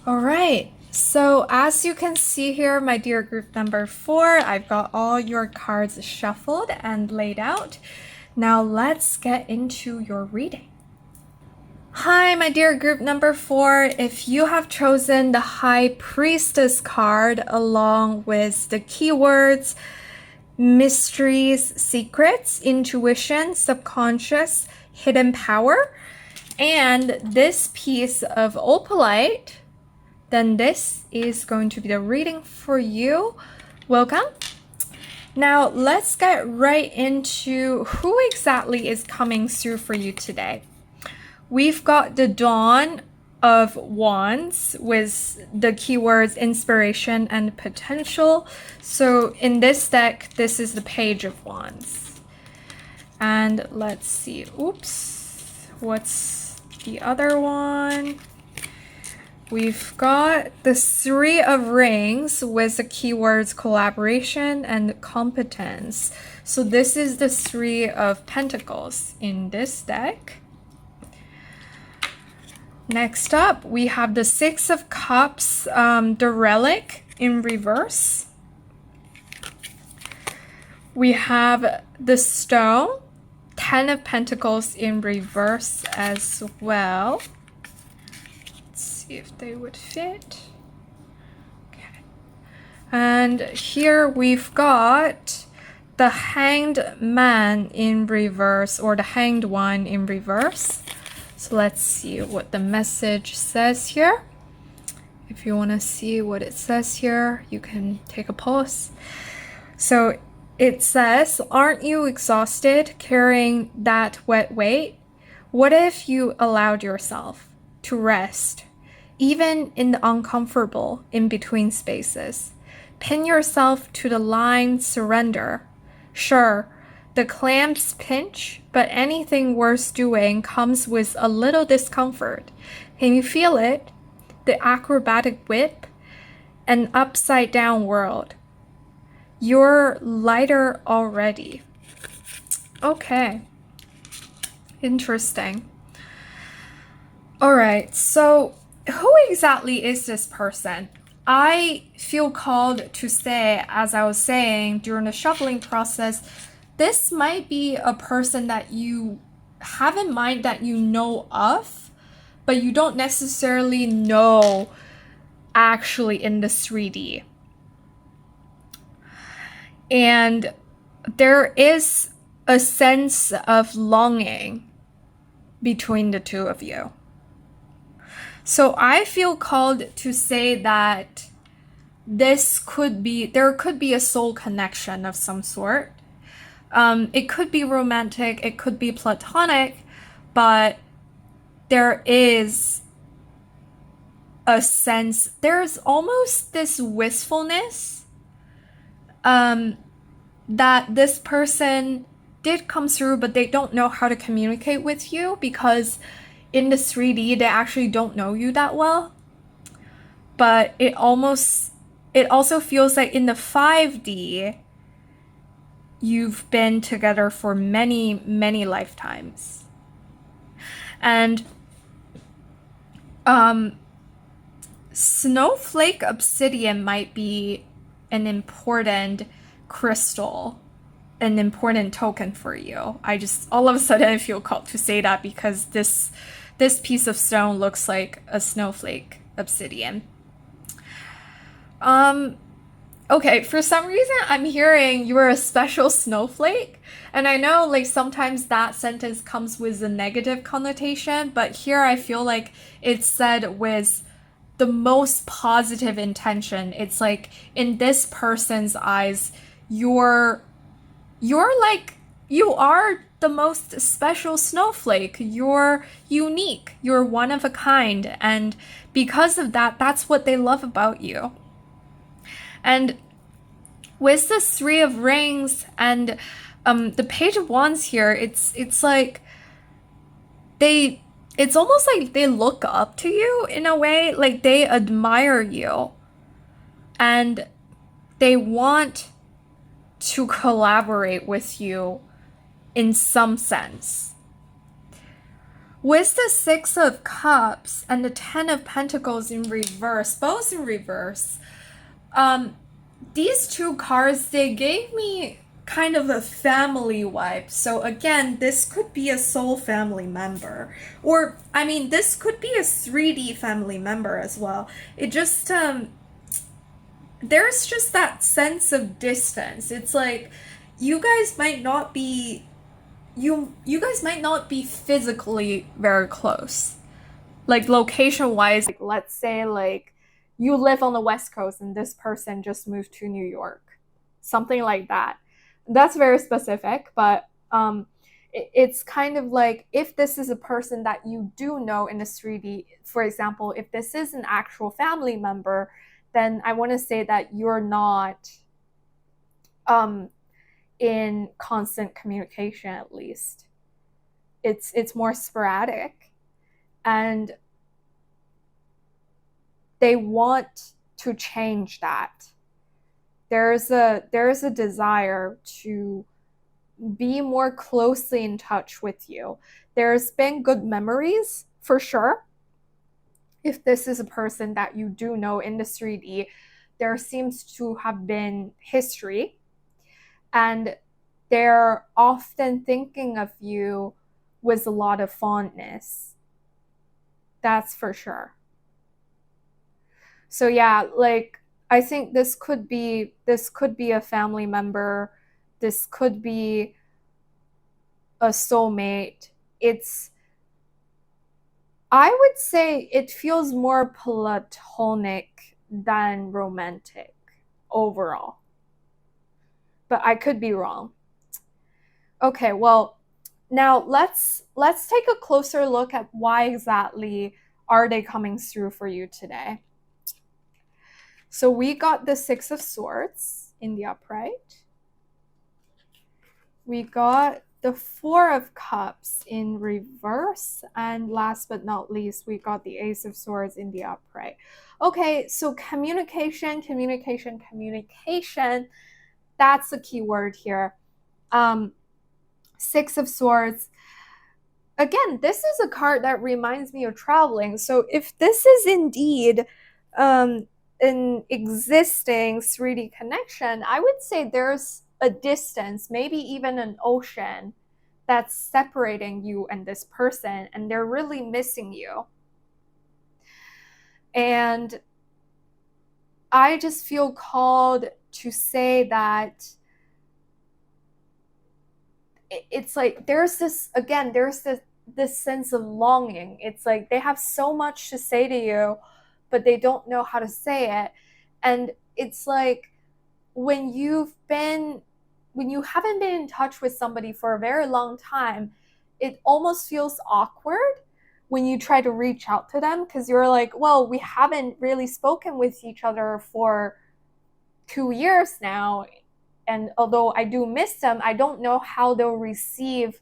All right. So as you can see here, my dear group number 4, I've got all your cards shuffled and laid out. Now let's get into your reading. Hi, my dear group number 4. If you have chosen the High Priestess card along with the keywords mysteries, secrets, intuition, subconscious, hidden power, and this piece of opalite, then this is going to be the reading for you. Welcome. Now let's get right into who exactly is coming through for you today. We've got the Dawn of Wands with the keywords inspiration and potential. So in this deck, this is the Page of Wands. And let's see, oops, what's the other one? We've got the 3 of Rings with the keywords collaboration and competence. So this is the 3 of Pentacles in this deck. Next up, we have the 6 of Cups, the Relic in reverse. We have the Stone, 10 of Pentacles in reverse as well. Let's see if they would fit. Okay. And here we've got the Hanged Man in reverse, or the Hanged One in reverse. So let's see what the message says here. If you want to see what it says here, you can take a pause. So it says, aren't you exhausted carrying that wet weight? What if you allowed yourself to rest, even in the uncomfortable in-between spaces? Pin yourself to the line, surrender. Sure, the clamps pinch, but anything worth doing comes with a little discomfort. Can you feel it? The acrobatic whip, an upside-down world. You're lighter already. Okay. Interesting. All right. So, who exactly is this person? I feel called to say, as I was saying during the shuffling process, this might be a person that you have in mind that you know of, but you don't necessarily know actually in the 3D. And there is a sense of longing between the two of you. So I feel called to say that there could be a soul connection of some sort. It could be romantic, it could be platonic, but there is a sense, there's almost this wistfulness that this person did come through, but they don't know how to communicate with you because in the 3D, they actually don't know you that well. But it also feels like in the 5D, you've been together for many, many lifetimes. And snowflake obsidian might be an important crystal, an important token for you. I just all of a sudden I feel called to say that because this piece of stone looks like a snowflake obsidian. Okay, for some reason I'm hearing you're a special snowflake. And I know like sometimes that sentence comes with a negative connotation, but here I feel like it's said with the most positive intention. It's like in this person's eyes, you're like you are the most special snowflake. You're unique. You're one of a kind. And because of that, that's what they love about you. And with the 3 of Rings and the Page of Wands here, it's like it's almost like they look up to you in a way, like they admire you and they want to collaborate with you in some sense. With the 6 of Cups and the 10 of Pentacles in reverse, both in reverse, these two cards, they gave me kind of a family vibe. So again, this could be a soul family member. Or, I mean, this could be a 3D family member as well. It just, there's just that sense of distance. It's like, you guys might not be, you guys might not be physically very close. Like location wise, like let's say like you live on the West Coast and this person just moved to New York, something like that. That's very specific, but it's kind of like if this is a person that you do know in the 3D, for example, if this is an actual family member, then I want to say that you're not in constant communication, at least. It's more sporadic, and they want to change that. There's a desire to be more closely in touch with you. There's been good memories for sure. If this is a person that you do know in the 3D, there seems to have been history, and they're often thinking of you with a lot of fondness. That's for sure. So yeah, like I think this could be a family member. This could be a soulmate. I would say it feels more platonic than romantic overall. But I could be wrong. Okay, well, now let's take a closer look at why exactly are they coming through for you today. So we got the 6 of Swords in the upright. We got the 4 of Cups in reverse. And last but not least, we got the Ace of Swords in the upright. Okay, so communication.
that's the key word here. Six of Swords. Again, this is a card that reminds me of traveling. So if this is indeed an existing 3D connection, I would say there's a distance, maybe even an ocean that's separating you and this person, and they're really missing you. And I just feel called to say that it's like there's this sense of longing. It's like they have so much to say to you, but they don't know how to say it. And it's like when you haven't been in touch with somebody for a very long time, it almost feels awkward when you try to reach out to them, because you're like, well, we haven't really spoken with each other for 2 years now. And although I do miss them, I don't know how they'll receive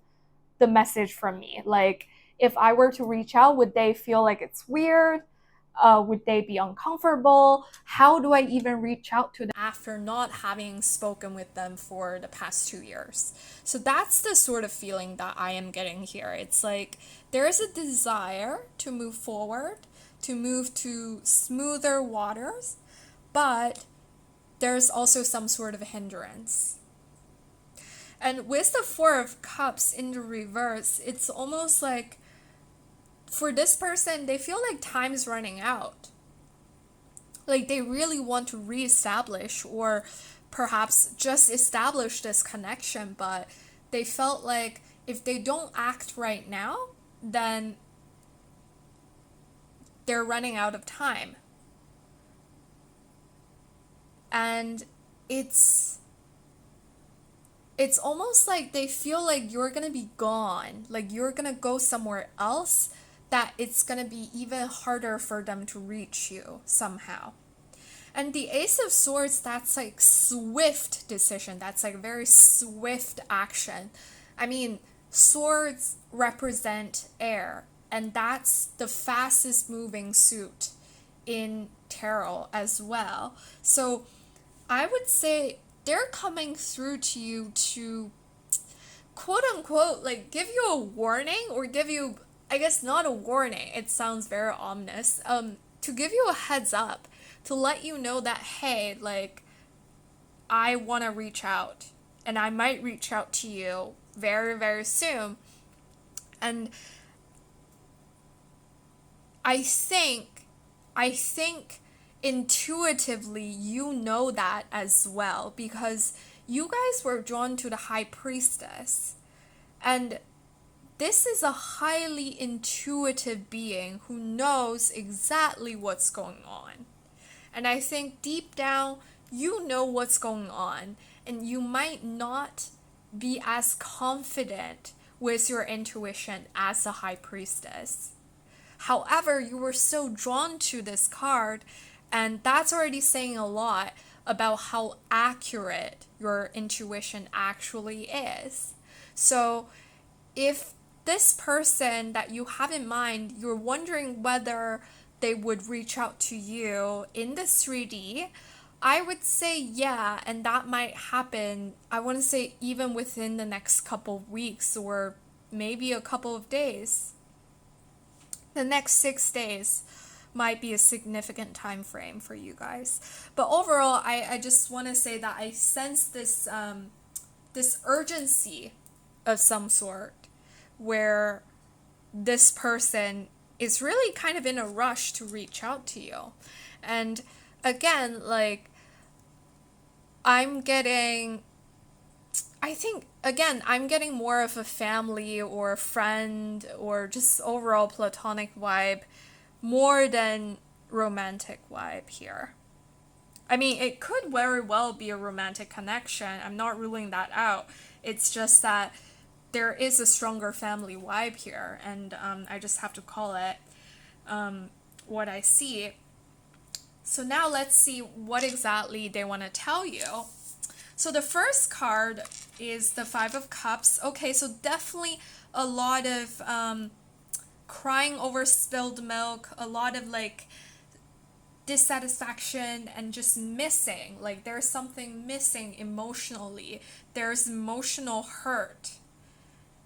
the message from me. Like, if I were to reach out, would they feel like it's weird? Would they be uncomfortable? How do I even reach out to them
after not having spoken with them for the past 2 years? So that's the sort of feeling that I am getting here. It's like there is a desire to move forward, to move to smoother waters, but there's also some sort of hindrance. And with the Four of Cups in the reverse, it's almost like for this person, they feel like time's running out. Like they really want to reestablish or perhaps just establish this connection, but they felt like if they don't act right now, then they're running out of time. And it's almost like they feel like you're gonna be gone, like you're gonna go somewhere else, that it's gonna be even harder for them to reach you somehow. And the Ace of Swords, that's like swift decision, that's like very swift action. I mean, swords represent air, and that's the fastest moving suit in tarot as well. So I would say they're coming through to you to quote unquote like give you a warning, or give you, I guess not a warning, it sounds very ominous, to give you a heads up, to let you know that, hey, like, I want to reach out, and I might reach out to you very, very soon. And I think intuitively you know that as well, because you guys were drawn to the High Priestess. And this is a highly intuitive being who knows exactly what's going on. And I think deep down, you know what's going on, and you might not be as confident with your intuition as the High Priestess. However, you were so drawn to this card, and that's already saying a lot about how accurate your intuition actually is. So, if this person that you have in mind, you're wondering whether they would reach out to you in the 3D, I would say yeah, and that might happen, I want to say even within the next couple of weeks or maybe a couple of days. The next 6 days might be a significant time frame for you guys. But overall, I just want to say that I sense this this urgency of some sort, where this person is really kind of in a rush to reach out to you. And again, like, I'm getting, I think, again, I'm getting more of a family or a friend or just overall platonic vibe more than romantic vibe here. I mean, it could very well be a romantic connection. I'm not ruling that out. It's just that there is a stronger family vibe here, and I just have to call it what I see. So now let's see what exactly they want to tell you. So the first card is the Five of Cups. Okay, so definitely a lot of crying over spilled milk, a lot of like dissatisfaction and just missing. Like there's something missing emotionally. There's emotional hurt.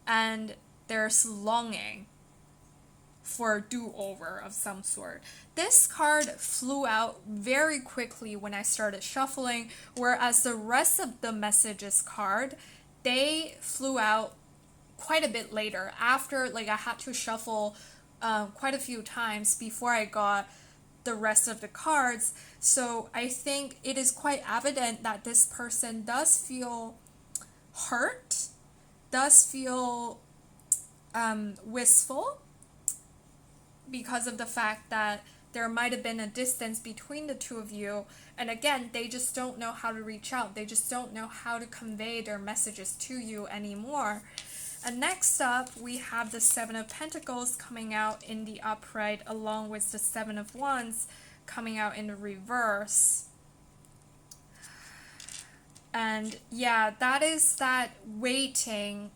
And there's longing for a do-over of some sort. This card flew out very quickly when I started shuffling, whereas the rest of the messages card, they flew out quite a bit later, after like I had to shuffle quite a few times before I got the rest of the cards. So I think it is quite evident that this person does feel hurt, does feel wistful, because of the fact that there might have been a distance between the two of you. And again, they just don't know how to reach out. They just don't know how to convey their messages to you anymore. And next up, we have the Seven of Pentacles coming out in the upright, along with the Seven of Wands coming out in the reverse. And yeah, that is that waiting,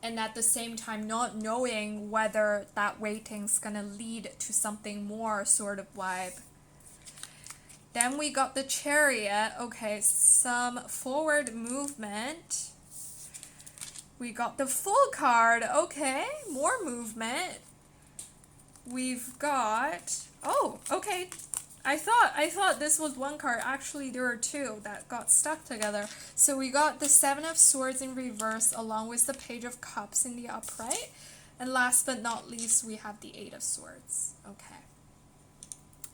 and at the same time not knowing whether that waiting's gonna lead to something more sort of vibe. Then we got the Chariot. Okay, some forward movement. We got the Fool card. Okay, more movement. We've got, oh, okay. I thought this was one card. Actually, there are two that got stuck together. So we got the Seven of Swords in reverse, along with the Page of Cups in the upright. And last but not least, we have the Eight of Swords. Okay.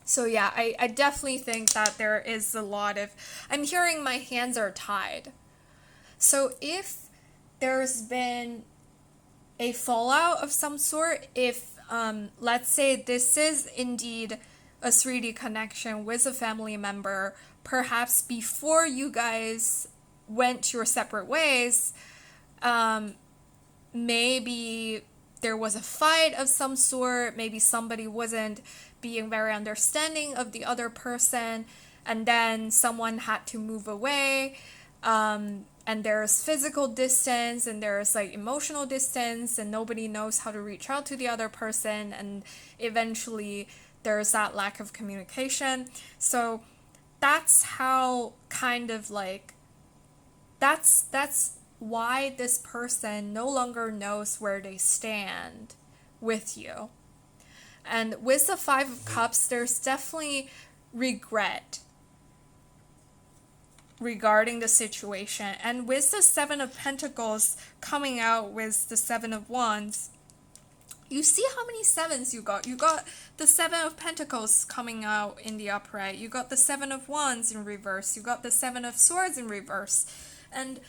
So yeah, I definitely think that there is a lot of, I'm hearing my hands are tied. So if there's been a fallout of some sort, if let's say this is indeed a 3D connection with a family member, perhaps before you guys went your separate ways, maybe there was a fight of some sort, maybe somebody wasn't being very understanding of the other person, and then someone had to move away, and there's physical distance, and there's like emotional distance, and nobody knows how to reach out to the other person, and eventually there's that lack of communication. So that's how kind of like, that's why this person no longer knows where they stand with you. And with the Five of Cups, there's definitely regret regarding the situation. And with the Seven of Pentacles coming out with the Seven of Wands, you see how many sevens you got. You got the Seven of Pentacles coming out in the upright. You got the Seven of Wands in reverse. You got the Seven of Swords in reverse. And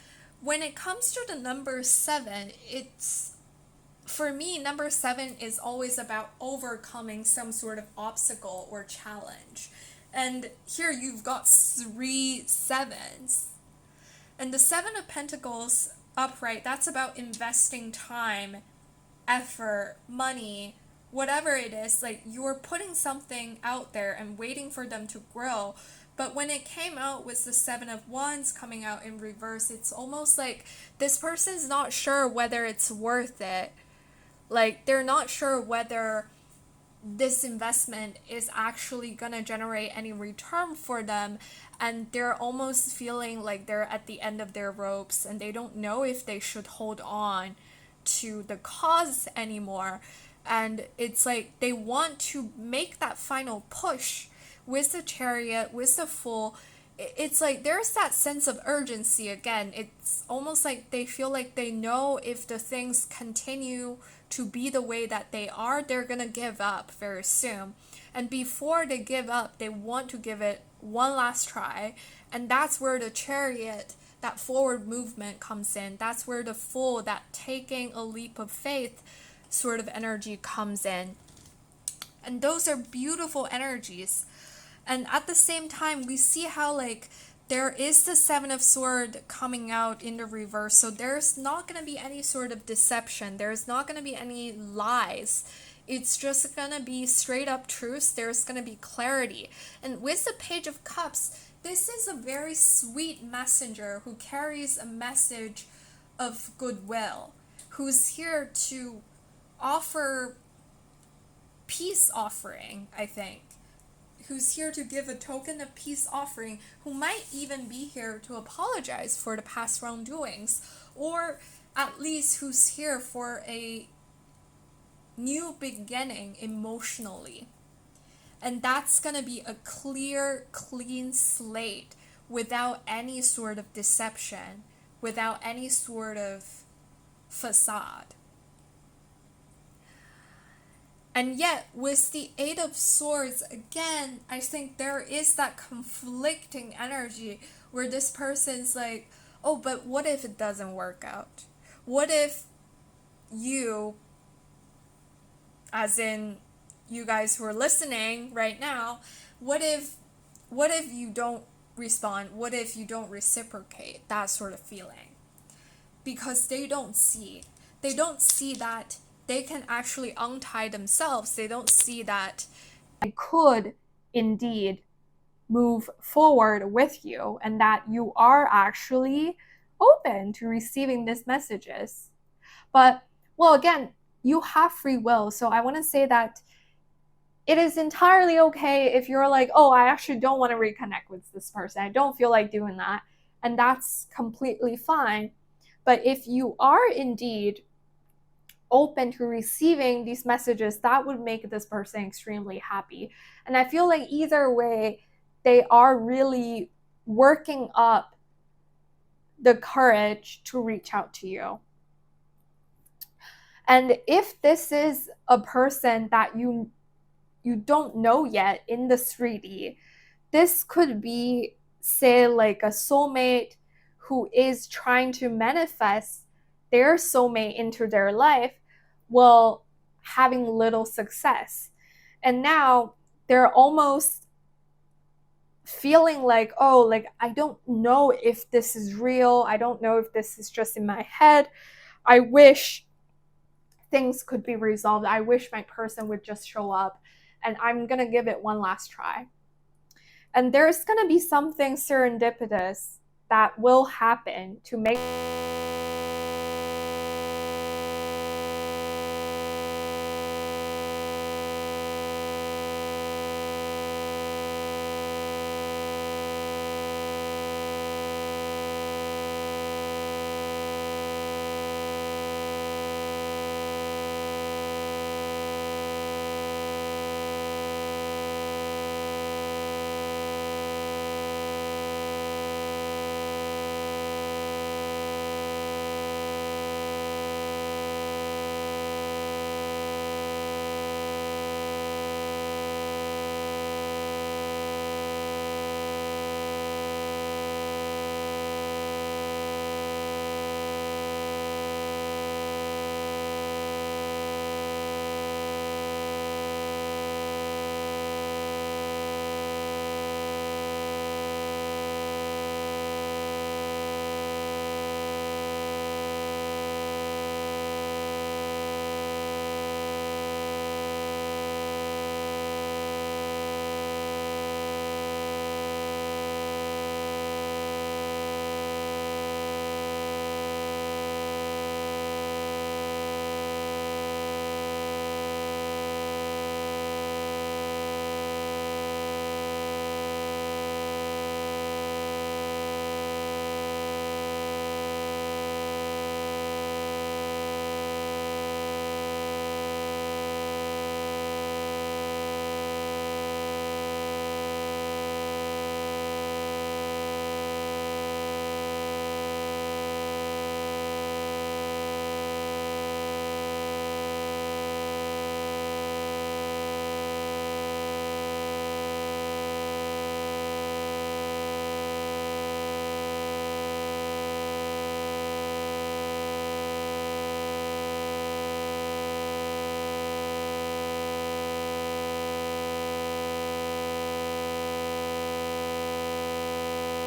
when it comes to the number 7, it's, for me, number 7 is always about overcoming some sort of obstacle or challenge. And here you've got 3 sevens. And the Seven of Pentacles upright, that's about investing time, effort, money, whatever it is. Like, you're putting something out there and waiting for them to grow. But when it came out with the Seven of Wands coming out in reverse, it's almost like this person's not sure whether it's worth it. Like, they're not sure whether this investment is actually gonna generate any return for them, and they're almost feeling like they're at the end of their ropes, and they don't know if they should hold on to the cause anymore. And it's like they want to make that final push with the Chariot, with the Fool. It's like there's that sense of urgency again. It's almost like they feel like they know if the things continue to be the way that they are, they're gonna give up very soon. And before they give up, they want to give it one last try. And that's where the Chariot, that forward movement, comes in. That's where the Fool, that taking a leap of faith sort of energy, comes in. And those are beautiful energies. And at the same time, we see how like there is the Seven of Swords coming out in the reverse. So there's not going to be any sort of deception. There's not going to be any lies. It's just going to be straight up truth. There's going to be clarity. And with the Page of Cups, this is a very sweet messenger who carries a message of goodwill, who's here to offer peace offering, I think. who's here to give a token of peace offering, who might even be here to apologize for the past wrongdoings, or at least who's here for a new beginning emotionally. And that's going to be a clear, clean slate without any sort of deception, without any sort of facade. And yet, with the Eight of Swords, again, I think there is that conflicting energy where this person's like, oh, but what if it doesn't work out? What if you, as in you guys who are listening right now, what if you don't respond? What if you don't reciprocate? That sort of feeling. Because they don't see that they can actually untie themselves. They don't see that
they could indeed move forward with you, and that you are actually open to receiving these messages. But, well, again, you have free will. So I want to say that it is entirely okay if you're like, oh, I actually don't want to reconnect with this person. I don't feel like doing that. And that's completely fine. But if you are indeed open to receiving these messages, that would make this person extremely happy. And I feel like either way, they are really working up the courage to reach out to you. And if this is a person that you don't know yet in the 3D, this could be, say, like a soulmate who is trying to manifest their soulmate into their life, while having little success. And now they're almost feeling like, oh, like, I don't know if this is real. I don't know if this is just in my head. I wish things could be resolved. I wish my person would just show up, and I'm going to give it one last try. And there's going to be something serendipitous that will happen to make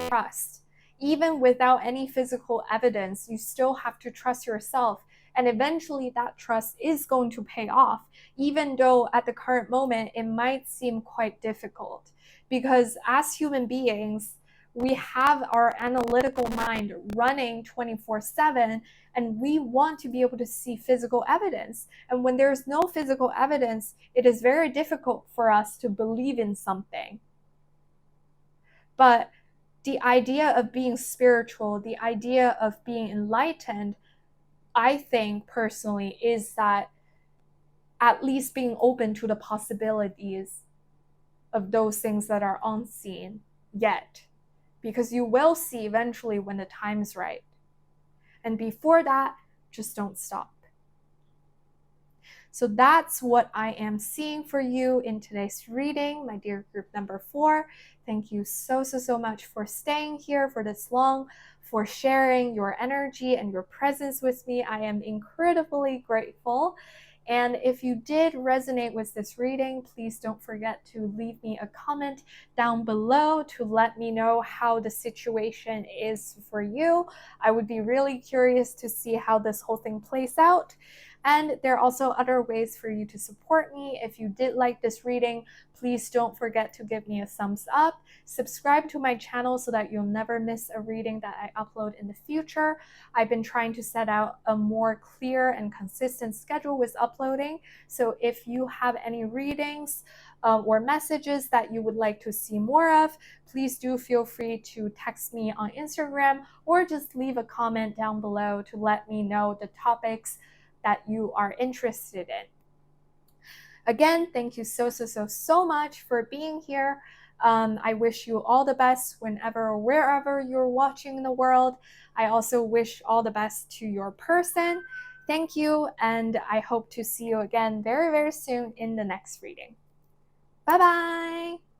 trust. Even without any physical evidence, you still have to trust yourself. And eventually that trust is going to pay off, even though at the current moment it might seem quite difficult. Because as human beings, we have our analytical mind running 24/7, and we want to be able to see physical evidence. And when there's no physical evidence, it is very difficult for us to believe in something. But the idea of being spiritual, the idea of being enlightened, I think personally, is that at least being open to the possibilities of those things that are unseen yet. Because you will see eventually when the time's right. And before that, just don't stop. So that's what I am seeing for you in today's reading, my dear group number 4. Thank you so much for staying here for this long, for sharing your energy and your presence with me. I am incredibly grateful. And if you did resonate with this reading, please don't forget to leave me a comment down below to let me know how the situation is for you. I would be really curious to see how this whole thing plays out. And there are also other ways for you to support me. If you did like this reading, please don't forget to give me a thumbs up. Subscribe to my channel so that you'll never miss a reading that I upload in the future. I've been trying to set out a more clear and consistent schedule with uploading. So if you have any readings or messages that you would like to see more of, please do feel free to text me on Instagram or just leave a comment down below to let me know the topics that you are interested in. Again, thank you so much for being here. I wish you all the best whenever or wherever you're watching in the world. I also wish all the best to your person. Thank you, and I hope to see you again very soon in the next reading. Bye-bye!